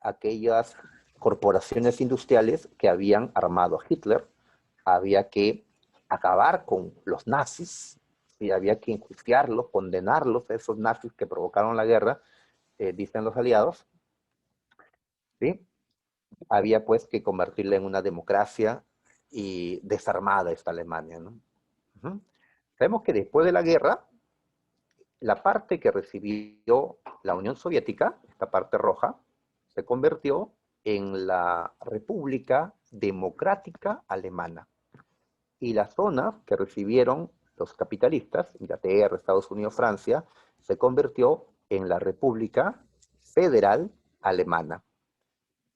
aquellas corporaciones industriales que habían armado a Hitler, había que acabar con los nazis, y había que enjuiciarlos, condenarlos, a esos nazis que provocaron la guerra, dicen los aliados, ¿sí? Había pues que convertirla en una democracia y desarmada esta Alemania, ¿no? Sabemos que después de la guerra, la parte que recibió la Unión Soviética, esta parte roja, se convirtió en la República Democrática Alemana. Y las zonas que recibieron los capitalistas, Inglaterra, Estados Unidos, Francia, se convirtió en la República Federal Alemana,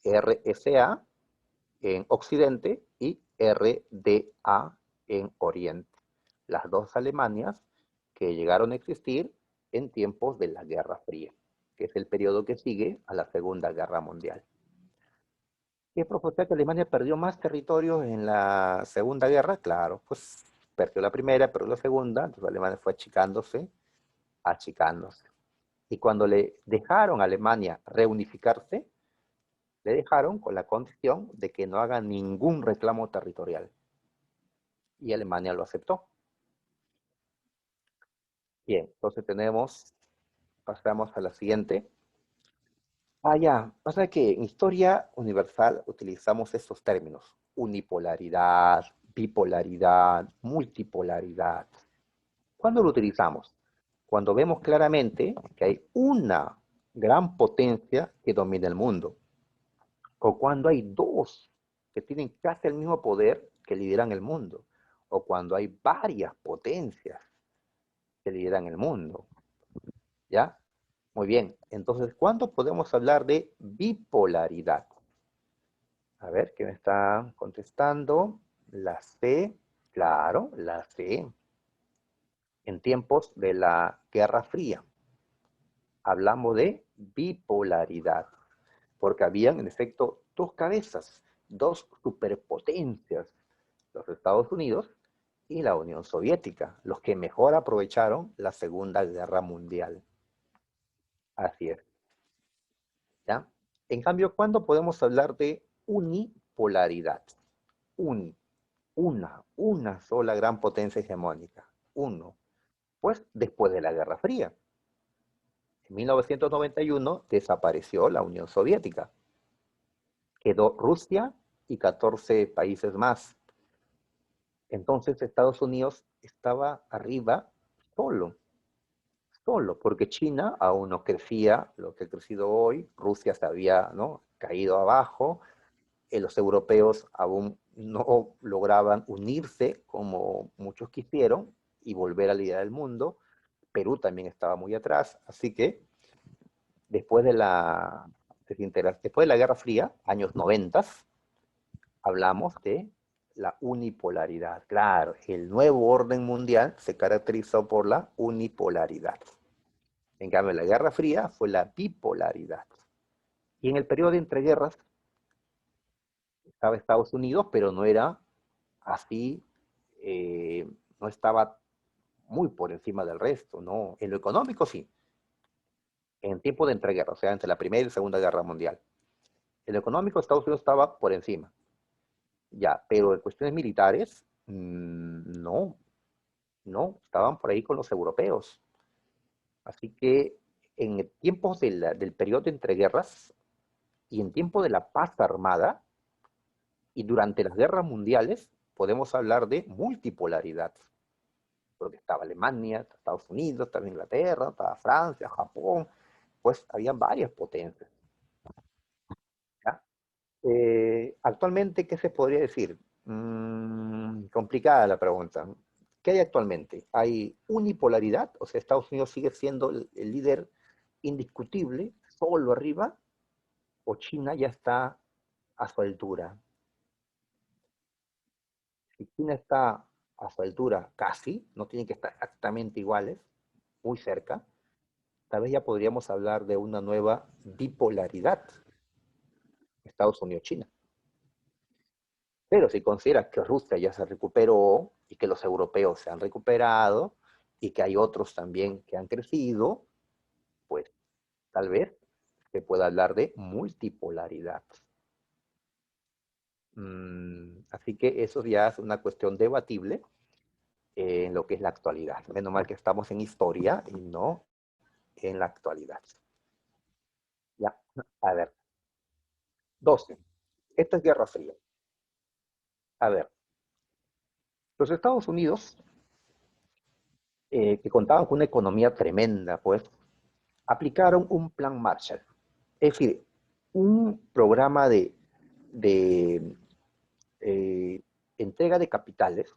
RSA, en Occidente y RDA en Oriente. Las dos Alemanias que llegaron a existir en tiempos de la Guerra Fría, que es el periodo que sigue a la Segunda Guerra Mundial. ¿Qué propuesta que Alemania perdió más territorios en la Segunda Guerra? Claro, pues perdió la primera, pero la segunda, entonces Alemania fue achicándose, achicándose. Y cuando le dejaron a Alemania reunificarse, le dejaron con la condición de que no haga ningún reclamo territorial. Y Alemania lo aceptó. Bien, entonces pasamos a la siguiente. Ya, pasa que en historia universal utilizamos estos términos: unipolaridad, bipolaridad, multipolaridad. ¿Cuándo lo utilizamos? Cuando vemos claramente que hay una gran potencia que domina el mundo, o cuando hay dos que tienen casi el mismo poder que lideran el mundo, o cuando hay varias potencias que lideran el mundo. ¿Ya? Muy bien. Entonces, ¿cuándo podemos hablar de bipolaridad? A ver, ¿qué me está contestando? La C, claro, la C. En tiempos de la Guerra Fría, hablamos de bipolaridad, porque habían, en efecto, dos cabezas, dos superpotencias, los Estados Unidos y la Unión Soviética, los que mejor aprovecharon la Segunda Guerra Mundial. Así es. ¿Ya? En cambio, ¿cuándo podemos hablar de unipolaridad? Uni, una sola gran potencia hegemónica. Uno. Pues después de la Guerra Fría. En 1991 desapareció la Unión Soviética. Quedó Rusia y 14 países más. Entonces Estados Unidos estaba arriba solo, porque China aún no crecía lo que ha crecido hoy, Rusia se había, ¿no?, caído abajo, los europeos aún no lograban unirse como muchos quisieron y volver a liderar el mundo. Perú también estaba muy atrás, así que después de la después de la Guerra Fría, años 90, hablamos de la unipolaridad. Claro, el nuevo orden mundial se caracterizó por la unipolaridad. En cambio, la Guerra Fría fue la bipolaridad. Y en el periodo de entreguerras estaba Estados Unidos, pero no era así, no estaba muy por encima del resto, ¿no? En lo económico sí, en tiempo de entreguerra, o sea, entre la Primera y la Segunda Guerra Mundial. En lo económico Estados Unidos estaba por encima, ya, pero en cuestiones militares, no, estaban por ahí con los europeos. Así que en tiempos del periodo de entreguerras y en tiempo de la paz armada y durante las guerras mundiales, podemos hablar de multipolaridad. Porque estaba Alemania, Estados Unidos, estaba Inglaterra, estaba Francia, Japón, pues había varias potencias. ¿Ya? Actualmente, ¿qué se podría decir? Complicada la pregunta. ¿Qué hay actualmente? Hay unipolaridad, o sea, Estados Unidos sigue siendo el líder indiscutible, solo arriba, o China ya está a su altura. Si China está a su altura casi, no tienen que estar exactamente iguales, muy cerca, tal vez ya podríamos hablar de una nueva bipolaridad, Estados Unidos-China. Pero si consideras que Rusia ya se recuperó y que los europeos se han recuperado y que hay otros también que han crecido, pues tal vez se pueda hablar de multipolaridad. Así que eso ya es una cuestión debatible en lo que es la actualidad. Menos mal que estamos en historia y no en la actualidad. Ya, a ver. 12. Esta es Guerra Fría. A ver, los Estados Unidos, que contaban con una economía tremenda, pues, aplicaron un plan Marshall. Es decir, un programa de entrega de capitales,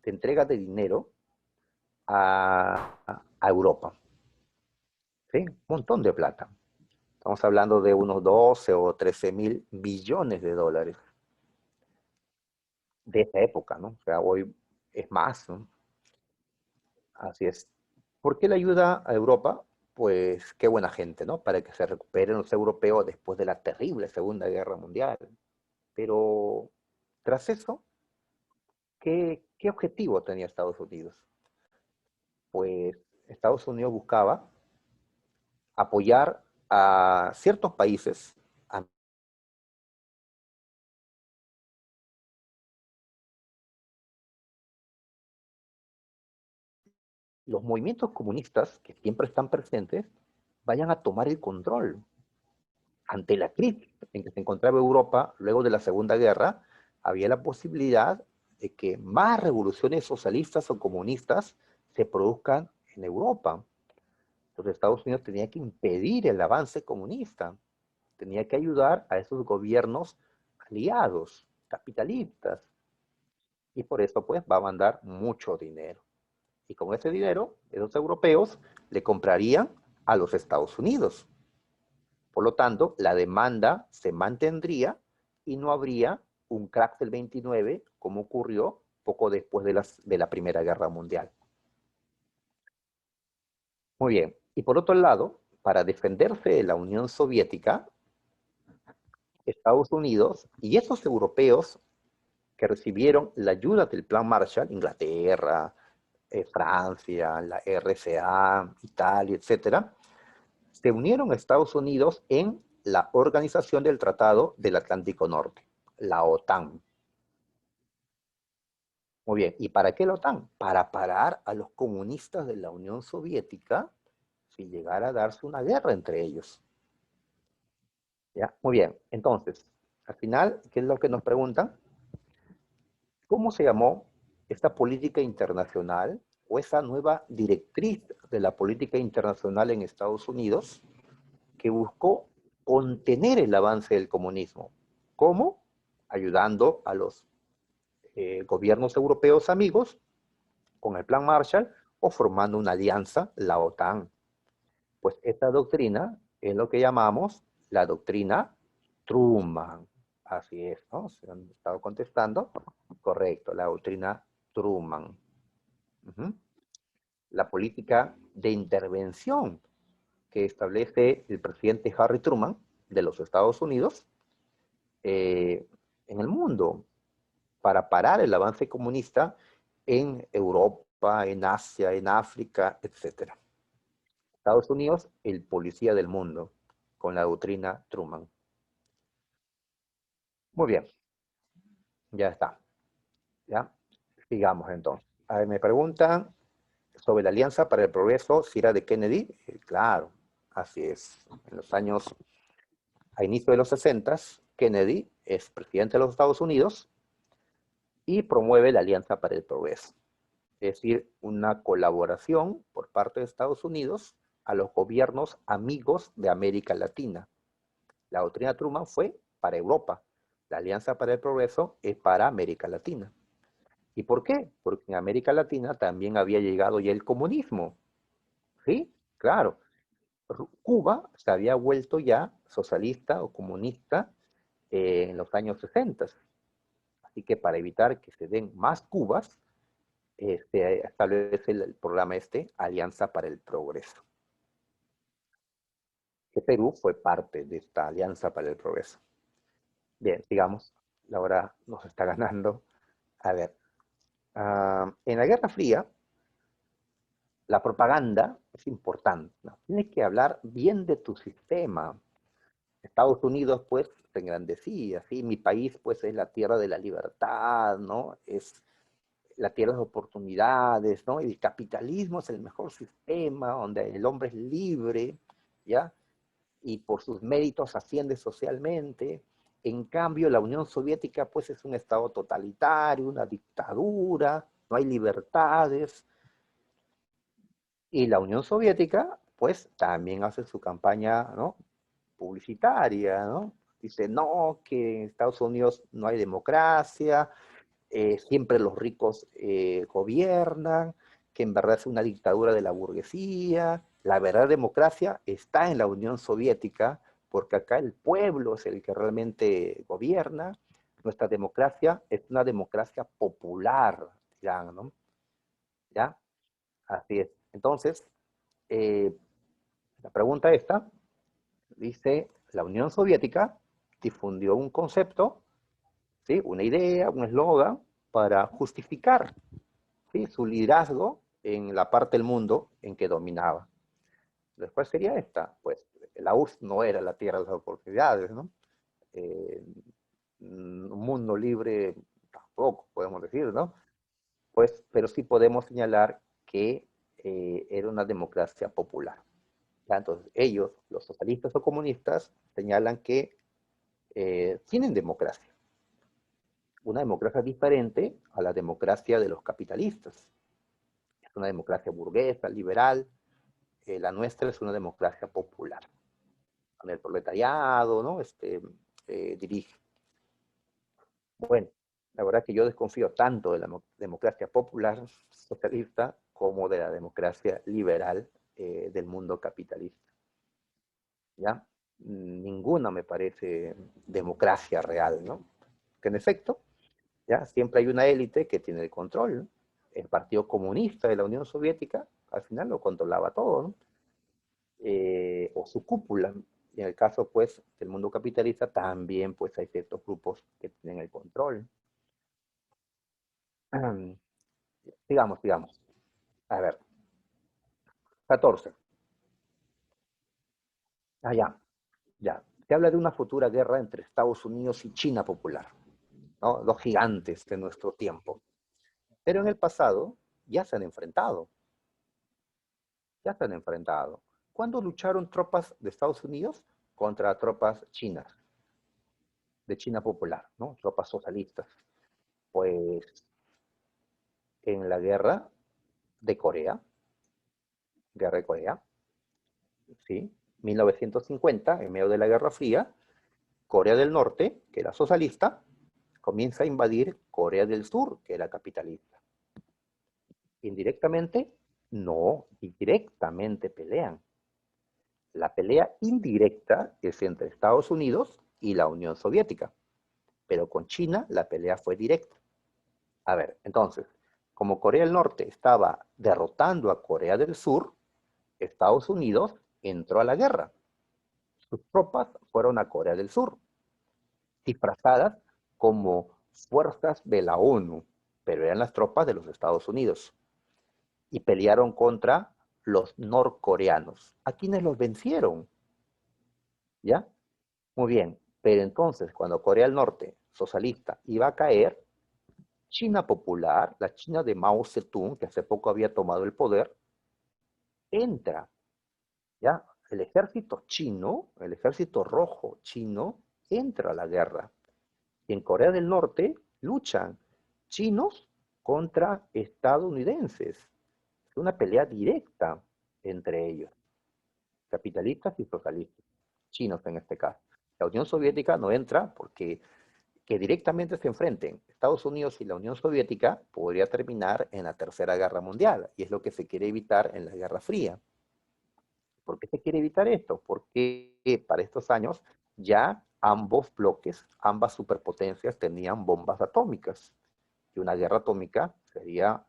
de entrega de dinero a Europa. ¿Sí? Un montón de plata. Estamos hablando de unos 12 o 13 mil billones de dólares. de esa época, ¿no? O sea, hoy es más, ¿no? Así es. ¿Por qué la ayuda a Europa? Pues qué buena gente, ¿no? Para que se recuperen los europeos después de la terrible Segunda Guerra Mundial. Pero tras eso, ¿qué objetivo tenía Estados Unidos? Pues Estados Unidos buscaba apoyar a ciertos países, a los movimientos comunistas, que siempre están presentes, vayan a tomar el control. Ante la crisis en que se encontraba Europa luego de la Segunda Guerra, había la posibilidad de que más revoluciones socialistas o comunistas se produzcan en Europa. Entonces Estados Unidos tenía que impedir el avance comunista, tenía que ayudar a esos gobiernos aliados, capitalistas, y por eso pues va a mandar mucho dinero. Y con ese dinero, esos europeos le comprarían a los Estados Unidos. Por lo tanto, la demanda se mantendría y no habría un crack del 29 como ocurrió poco después de la Primera Guerra Mundial. Muy bien. Y por otro lado, para defenderse de la Unión Soviética, Estados Unidos y esos europeos que recibieron la ayuda del Plan Marshall, Inglaterra, Francia, la RCA, Italia, etcétera, se unieron a Estados Unidos en la Organización del Tratado del Atlántico Norte, la OTAN. Muy bien, ¿y para qué la OTAN? Para parar a los comunistas de la Unión Soviética si llegara a darse una guerra entre ellos. ¿Ya? Muy bien, entonces, al final, ¿qué es lo que nos preguntan? ¿Cómo se llamó esta política internacional o esa nueva directriz de la política internacional en Estados Unidos que buscó contener el avance del comunismo? ¿Cómo? Ayudando a los gobiernos europeos amigos con el Plan Marshall o formando una alianza, la OTAN. Pues esta doctrina es lo que llamamos la doctrina Truman. Así es, ¿no? Se han estado contestando. Correcto, la doctrina Truman. La política de intervención que establece el presidente Harry Truman de los Estados Unidos en el mundo para parar el avance comunista en Europa, en Asia, en África, etcétera. Estados Unidos, el policía del mundo, con la doctrina Truman. Muy bien, ya está. ¿Ya? Sigamos entonces. A ver, me preguntan sobre la Alianza para el Progreso, si era de Kennedy. Claro, así es. En los años, a inicio de los 60, Kennedy es presidente de los Estados Unidos y promueve la Alianza para el Progreso. Es decir, una colaboración por parte de Estados Unidos a los gobiernos amigos de América Latina. La doctrina Truman fue para Europa. La Alianza para el Progreso es para América Latina. ¿Y por qué? Porque en América Latina también había llegado ya el comunismo. ¿Sí? Claro. Cuba se había vuelto ya socialista o comunista en los años 60. Así que para evitar que se den más Cubas, se establece el programa Alianza para el Progreso. Que Perú fue parte de esta Alianza para el Progreso. Bien, sigamos. La hora nos está ganando. A ver, en la Guerra Fría, la propaganda es importante, ¿no? Tienes que hablar bien de tu sistema. Estados Unidos, pues, se engrandecía, ¿sí? Mi país, pues, es la tierra de la libertad, ¿no? Es la tierra de oportunidades, ¿no? El capitalismo es el mejor sistema donde el hombre es libre, ¿ya? Y por sus méritos asciende socialmente. En cambio, la Unión Soviética, pues, es un estado totalitario, una dictadura, no hay libertades. Y la Unión Soviética, pues, también hace su campaña, ¿no?, publicitaria, ¿no? Dice, no, que en Estados Unidos no hay democracia, siempre los ricos gobiernan, que en verdad es una dictadura de la burguesía. La verdadera democracia está en la Unión Soviética, porque acá el pueblo es el que realmente gobierna. nuestra democracia es una democracia popular, dirán, ¿no? ¿Ya? Así es. Entonces, eh, la pregunta esta dice, la Unión Soviética difundió un concepto, ¿sí? Una idea, un eslogan para justificar, ¿sí? Su liderazgo en la parte del mundo en que dominaba. Después sería esta, pues la URSS no era la tierra de las oportunidades, ¿no? Eh, un mundo libre tampoco, podemos decir, ¿no? Pues, pero sí podemos señalar que era una democracia popular. ¿Ya? Entonces, ellos, los socialistas o comunistas, señalan que tienen democracia. Una democracia diferente a la democracia de los capitalistas. Es una democracia burguesa, liberal. La nuestra es una democracia popular. Con el proletariado, ¿no? Dirige. Bueno, la verdad que yo desconfío tanto de la democracia popular socialista como de la democracia liberal del mundo capitalista. ¿Ya? Ninguna me parece democracia real, ¿no? Que en efecto, ¿ya? Siempre hay una élite que tiene el control, ¿no? El Partido Comunista de la Unión Soviética al final lo controlaba todo, ¿no? O su cúpula. Y en el caso, pues, del mundo capitalista también, pues, hay ciertos grupos que tienen el control. Sigamos, sigamos. A ver, 14. Ah, ya, ya. Se habla de una futura guerra entre Estados Unidos y China popular, ¿no? Dos gigantes de nuestro tiempo. Pero en el pasado ya se han enfrentado, ya se han enfrentado. ¿Cuándo lucharon tropas de Estados Unidos contra tropas chinas, de China popular, ¿no? Tropas socialistas? Pues en la de Corea, guerra de Corea, ¿sí? 1950, en medio de la Guerra Fría, Corea del Norte, que era socialista, comienza a invadir Corea del Sur, que era capitalista. Indirectamente, no, directamente pelean. La pelea indirecta es entre Estados Unidos y la Unión Soviética, pero con China la pelea fue directa. A ver, entonces, como Corea del Norte estaba derrotando a Corea del Sur, Estados Unidos entró a la guerra. Sus tropas fueron a Corea del Sur, disfrazadas como fuerzas de la ONU, pero eran las tropas de los Estados Unidos, y pelearon contra los norcoreanos. ¿A quienes los vencieron? ¿Ya? Muy bien, pero entonces cuando Corea del Norte, socialista, iba a caer, China popular, la China de Mao Zedong, que hace poco había tomado el poder, entra, ¿ya? El ejército chino, el ejército rojo chino, entra a la guerra. Y en Corea del Norte luchan chinos contra estadounidenses. Es una pelea directa entre ellos, capitalistas y socialistas, chinos en este caso. La Unión Soviética no entra porque que directamente se enfrenten Estados Unidos y la Unión Soviética podría terminar en la Tercera Guerra Mundial, y es lo que se quiere evitar en la Guerra Fría. ¿Por qué se quiere evitar esto? Porque para estos años ya ambos bloques, ambas superpotencias tenían bombas atómicas, y una guerra atómica sería,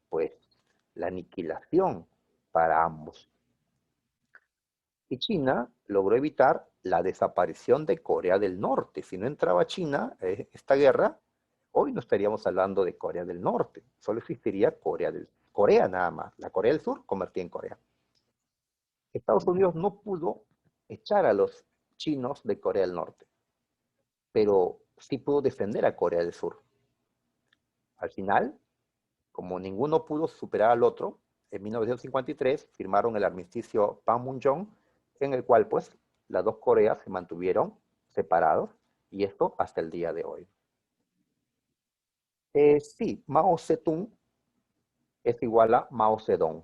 pues, la aniquilación para ambos. Y China logró evitar la desaparición de Corea del Norte. Si no entraba China en esta guerra, hoy no estaríamos hablando de Corea del Norte. Solo existiría Corea nada más. La Corea del Sur convertida en Corea. Estados Unidos no pudo echar a los chinos de Corea del Norte, pero sí pudo defender a Corea del Sur. Al final, como ninguno pudo superar al otro, en 1953 firmaron el armisticio Panmunjom, en el cual pues las dos Coreas se mantuvieron separados, y esto hasta el día de hoy. Sí, Mao Zedong es igual a Mao Zedong,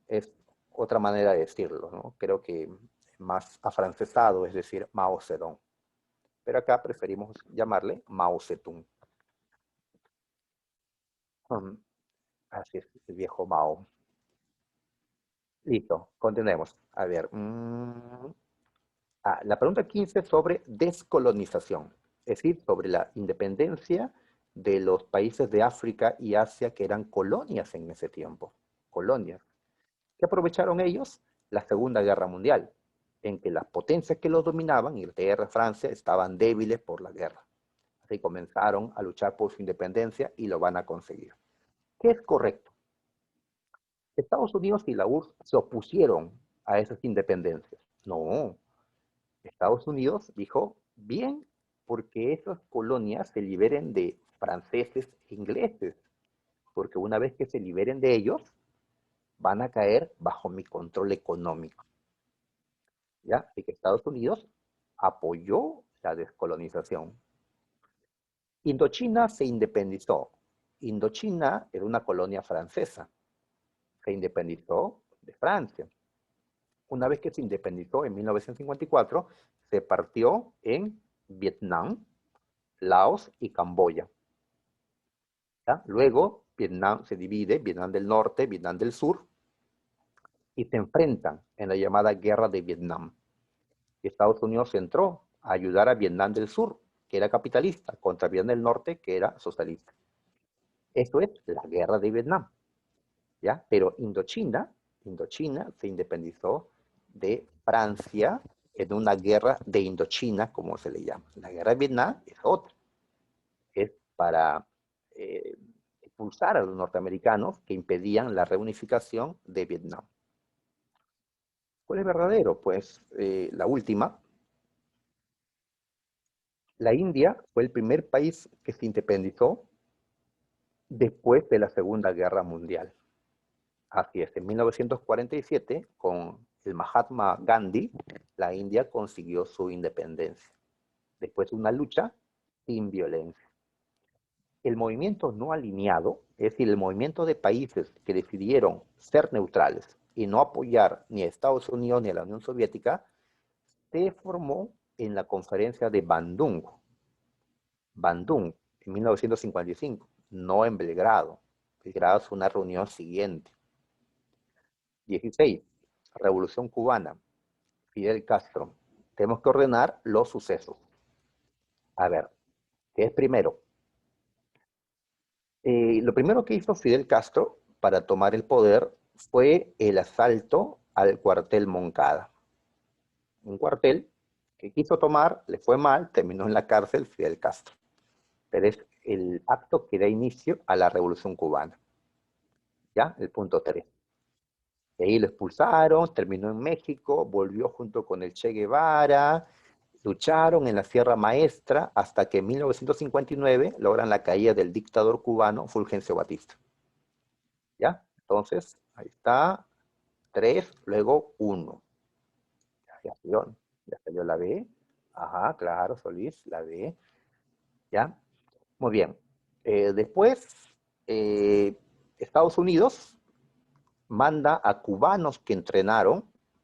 es otra manera de decirlo, ¿no? Creo que más afrancesado, es decir, Mao Zedong. Pero acá preferimos llamarle Mao Zedong. Um, Así es, el viejo Mao. Listo, continuemos. A ver. La pregunta 15 sobre descolonización. es decir, sobre la independencia de los países de África y Asia que eran colonias en ese tiempo, colonias. ¿Qué aprovecharon ellos? La Segunda Guerra Mundial, en que las potencias que los dominaban, Inglaterra, Francia, estaban débiles por la guerra. Así comenzaron a luchar por su independencia y lo van a conseguir. ¿Qué es correcto? Estados Unidos y la URSS se opusieron a esas independencias. No, Estados Unidos dijo, bien, porque esas colonias se liberen de franceses e ingleses, porque una vez que se liberen de ellos, van a caer bajo mi control económico. ¿Ya? Así que Estados Unidos apoyó la descolonización. Indochina se independizó. Indochina era una colonia francesa. Se independizó de Francia. Una vez que se independizó en 1954, se partió en Vietnam, Laos y Camboya. ¿Ya? Luego, Vietnam se divide, Vietnam del Norte, Vietnam del Sur, y se enfrentan en la llamada Guerra de Vietnam. Estados Unidos entró a ayudar a Vietnam del Sur, que era capitalista, contra Vietnam del Norte, que era socialista. Eso es la Guerra de Vietnam. ¿Ya? Pero Indochina se independizó de Francia en una guerra de Indochina, como se le llama. La guerra de Vietnam es otra. Es para expulsar a los norteamericanos que impedían la reunificación de Vietnam. ¿Cuál es verdadero? Pues la última. La India fue el primer país que se independizó después de la Segunda Guerra Mundial. Así es, en 1947, con el Mahatma Gandhi, la India consiguió su independencia, después de una lucha sin violencia. El movimiento no alineado, es decir, el movimiento de países que decidieron ser neutrales y no apoyar ni a Estados Unidos ni a la Unión Soviética, se formó en la conferencia de Bandung. Bandung, en 1955, no en Belgrado. Belgrado es una reunión siguiente. 16. Revolución cubana. Fidel Castro. Tenemos que ordenar los sucesos. A ver, ¿qué es primero? Lo primero que hizo Fidel Castro para tomar el poder fue el asalto al cuartel Moncada. Un cuartel que quiso tomar, le fue mal, terminó en la cárcel Fidel Castro. Pero es el acto que da inicio a la Revolución Cubana. ¿Ya? El punto 3. De ahí lo expulsaron, terminó en México, volvió junto con el Che Guevara, lucharon en la Sierra Maestra hasta que en 1959 logran la caída del dictador cubano Fulgencio Batista. ¿Ya? Entonces, ahí está, 3, luego 1. Ya salió la B. Ajá, claro, Solís, la B. ¿Ya? Muy bien. Después, Estados Unidos manda a cubanos que entrenaron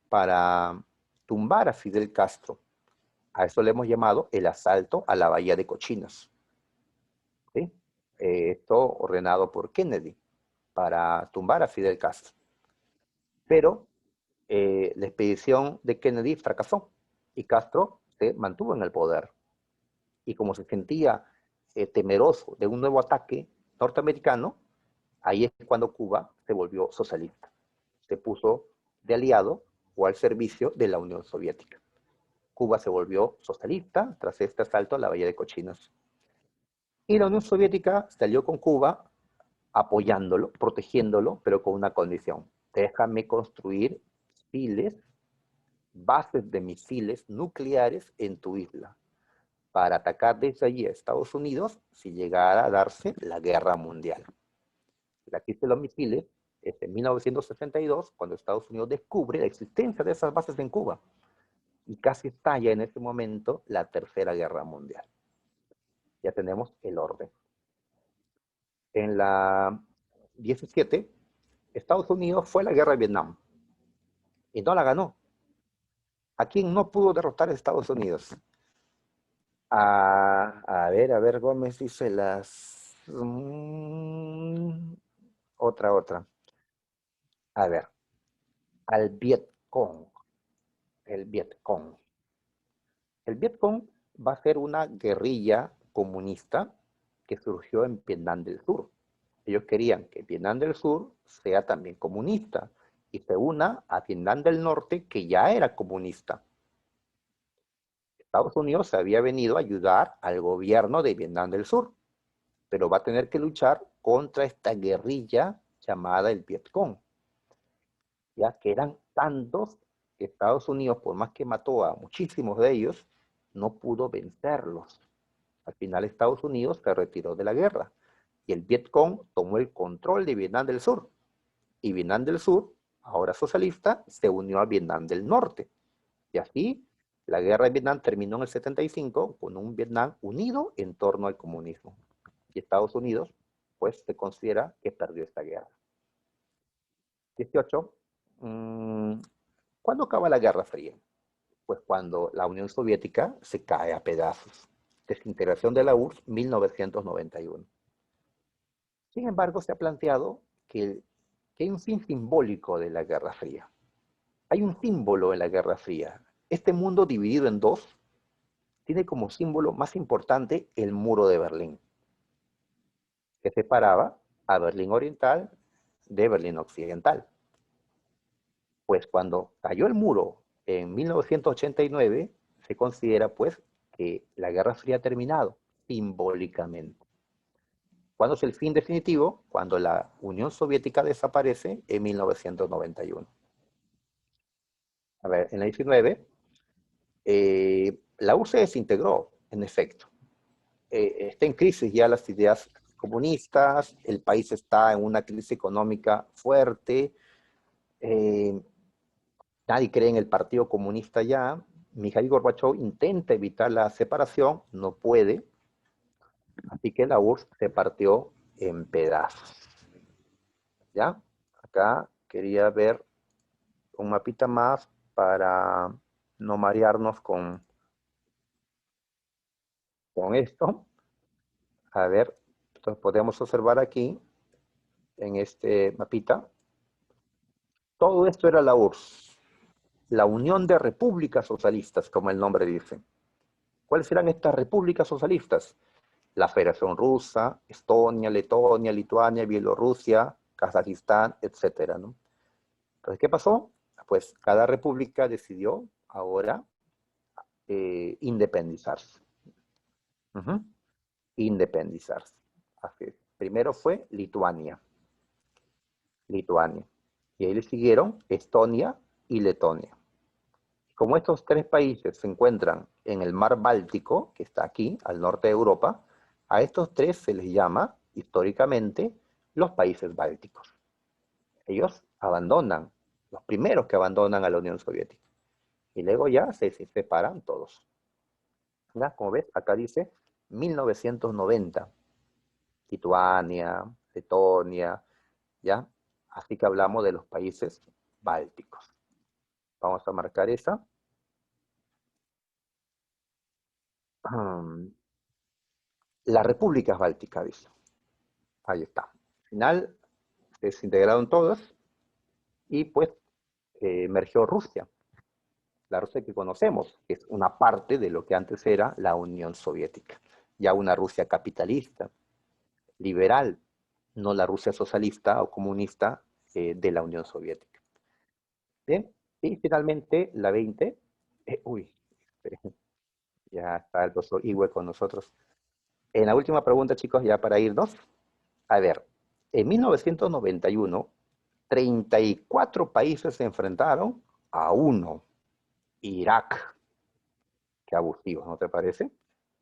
para tumbar a Fidel Castro. A eso le hemos llamado el asalto a la Bahía de Cochinos. ¿Sí? Esto ordenado por Kennedy para tumbar a Fidel Castro. Pero la expedición de Kennedy fracasó y Castro se mantuvo en el poder. Y como se sentía temeroso de un nuevo ataque norteamericano, ahí es cuando Cuba se volvió socialista. Se puso de aliado o al servicio de la Unión Soviética. Cuba se volvió socialista tras este asalto a la Bahía de Cochinos. Y la Unión Soviética salió con Cuba apoyándolo, protegiéndolo, pero con una condición. Déjame construir misiles, bases de misiles nucleares en tu isla para atacar desde allí a Estados Unidos si llegara a darse la guerra mundial. La crisis de los misiles es en 1962, cuando Estados Unidos descubre la existencia de esas bases en Cuba y casi estalla en ese momento la Tercera Guerra Mundial. Ya tenemos el orden. En la 17, Estados Unidos fue a la guerra de Vietnam y no la ganó. ¿A quién no pudo derrotar a Estados Unidos? A ver, Gómez dice las... otra. A ver, al Vietcong. El Vietcong. El Vietcong va a ser una guerrilla comunista que surgió en Vietnam del Sur. Ellos querían que Vietnam del Sur sea también comunista y se una a Vietnam del Norte, que ya era comunista. Estados Unidos se había venido a ayudar al gobierno de Vietnam del Sur, pero va a tener que luchar contra esta guerrilla llamada el Vietcong, ya que eran tantos que Estados Unidos, por más que mató a muchísimos de ellos, no pudo vencerlos. Al final Estados Unidos se retiró de la guerra y el Vietcong tomó el control de Vietnam del Sur. Y Vietnam del Sur, ahora socialista, se unió a Vietnam del Norte. Y así, la guerra de Vietnam terminó en el 75 con un Vietnam unido en torno al comunismo. Y Estados Unidos, pues, se considera que perdió esta guerra. 18. ¿Cuándo acaba la Guerra Fría? Pues cuando la Unión Soviética se cae a pedazos. Desintegración de la URSS, 1991. Sin embargo, se ha planteado que hay un fin simbólico de la Guerra Fría. Hay un símbolo en la Guerra Fría. Este mundo dividido en dos tiene como símbolo más importante el muro de Berlín, que separaba a Berlín Oriental de Berlín Occidental. Pues cuando cayó el muro en 1989, se considera pues que la Guerra Fría ha terminado simbólicamente. ¿Cuándo es el fin definitivo? Cuando la Unión Soviética desaparece en 1991. A ver, en la 19, la URSS se desintegró, en efecto. Está en crisis ya las ideas comunistas, el país está en una crisis económica fuerte, nadie cree en el Partido Comunista ya. Mikhail Gorbachev intenta evitar la separación, no puede, así que la URSS se partió en pedazos. ¿Ya? Acá quería ver un mapita más para no marearnos con esto. A ver, entonces podemos observar aquí, en este mapita, todo esto era la URSS, la Unión de Repúblicas Socialistas, como el nombre dice. ¿Cuáles eran estas repúblicas socialistas? La Federación Rusa, Estonia, Letonia, Lituania, Bielorrusia, Kazajistán, etcétera, ¿no? Entonces, ¿qué pasó? Pues cada república decidió ahora independizarse. Independizarse. Así es. Primero fue Lituania. Y ahí le siguieron Estonia y Letonia. Como estos tres países se encuentran en el mar Báltico, que está aquí, al norte de Europa, a estos tres se les llama, históricamente, los países bálticos. Ellos abandonan, los primeros que abandonan a la Unión Soviética. Y luego ya se separan todos. ¿Ya? Como ves, acá dice 1990. Lituania, Letonia, ¿ya? Así que hablamos de los países bálticos. Vamos a marcar esa. Las repúblicas bálticas, dice. Ahí está. Al final se desintegraron todas y pues emergió Rusia. La Rusia que conocemos, que es una parte de lo que antes era la Unión Soviética. Ya una Rusia capitalista, liberal, no la Rusia socialista o comunista de la Unión Soviética. Bien, y finalmente la 20. Ya está el profesor Iwe con nosotros. En la última pregunta, chicos, ya para irnos. A ver, en 1991, 34 países se enfrentaron a uno, Irak. Qué abusivo, ¿no te parece?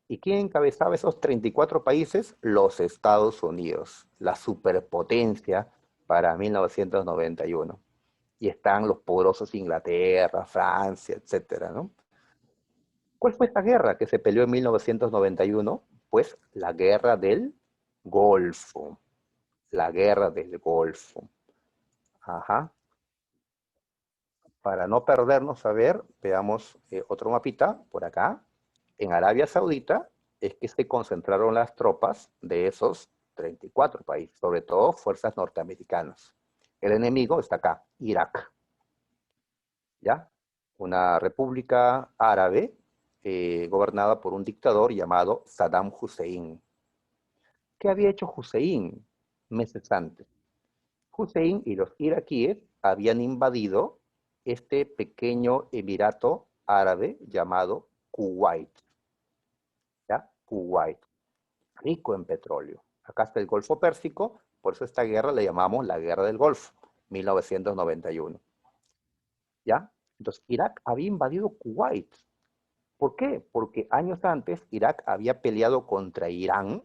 ¿Y quién encabezaba esos 34 países? Los Estados Unidos, la superpotencia para 1991. Y están los poderosos Inglaterra, Francia, etcétera, ¿no? ¿Cuál fue esta guerra que se peleó en 1991? Pues la guerra del Golfo. La guerra del Golfo. Ajá. Para no perdernos, a ver, veamos otro mapita por acá. En Arabia Saudita es que se concentraron las tropas de esos 34 países, sobre todo fuerzas norteamericanas. El enemigo está acá, Irak. ¿Ya? Una república árabe gobernada por un dictador llamado Saddam Hussein. ¿Qué había hecho Hussein meses antes? Hussein y los iraquíes habían invadido este pequeño emirato árabe llamado Kuwait. ¿Ya? Kuwait, rico en petróleo. Acá está el Golfo Pérsico, por eso esta guerra le llamamos la Guerra del Golfo, 1991. ¿Ya? Entonces, Irak había invadido Kuwait. ¿Por qué? Porque años antes Irak había peleado contra Irán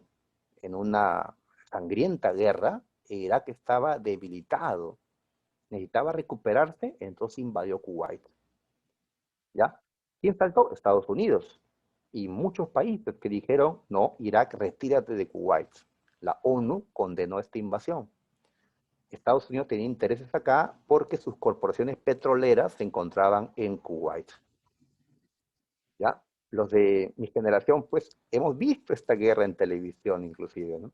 en una sangrienta guerra e Irak estaba debilitado, necesitaba recuperarse, entonces invadió Kuwait. ¿Ya? ¿Quién saltó? Estados Unidos y muchos países que dijeron, no, Irak, retírate de Kuwait. La ONU condenó esta invasión. Estados Unidos tenía intereses acá porque sus corporaciones petroleras se encontraban en Kuwait. ¿Ya? Los de mi generación, pues, hemos visto esta guerra en televisión inclusive, ¿no?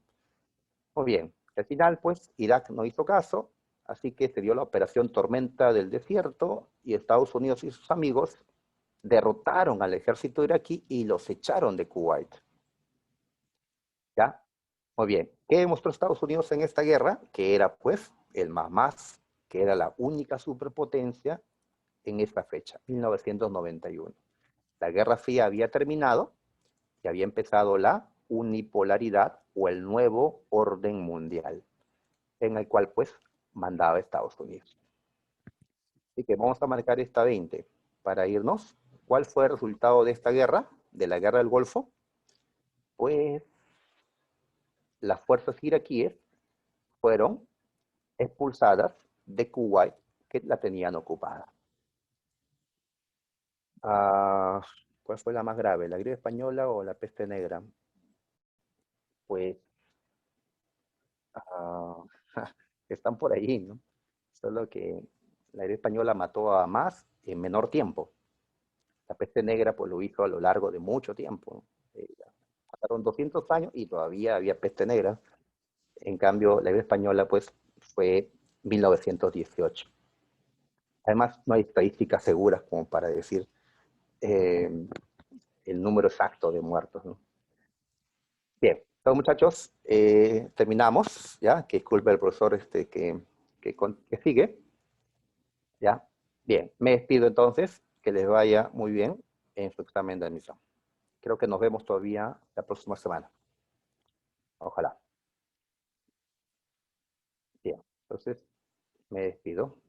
Muy bien, al final, pues, Irak no hizo caso, así que se dio la operación Tormenta del Desierto y Estados Unidos y sus amigos derrotaron al ejército iraquí y los echaron de Kuwait. ¿Ya? Muy bien. ¿Qué demostró Estados Unidos en esta guerra? Que era, pues, el más, que era la única superpotencia en esta fecha, 1991. La Guerra Fría había terminado y había empezado la unipolaridad o el nuevo orden mundial, en el cual, pues, mandaba Estados Unidos. Así que vamos a marcar esta 20 para irnos. ¿Cuál fue el resultado de esta guerra, de la Guerra del Golfo? Pues las fuerzas iraquíes fueron expulsadas de Kuwait, que la tenían ocupada. ¿Cuál fue la más grave? ¿La gripe española o la peste negra? Pues uh, están por ahí, ¿no? Solo que la gripe española mató a más en menor tiempo. La peste negra pues lo hizo a lo largo de mucho tiempo. Pasaron 200 años y todavía había peste negra. En cambio, la gripe española pues fue 1918. Además, no hay estadísticas seguras como para decir eh, el número exacto de muertos, ¿no? Bien, entonces muchachos, terminamos, ¿ya? Que disculpe el profesor que sigue, ¿ya? Bien, me despido entonces, que les vaya muy bien en su examen de admisión. Creo que nos vemos todavía la próxima semana. Ojalá. Bien, entonces me despido.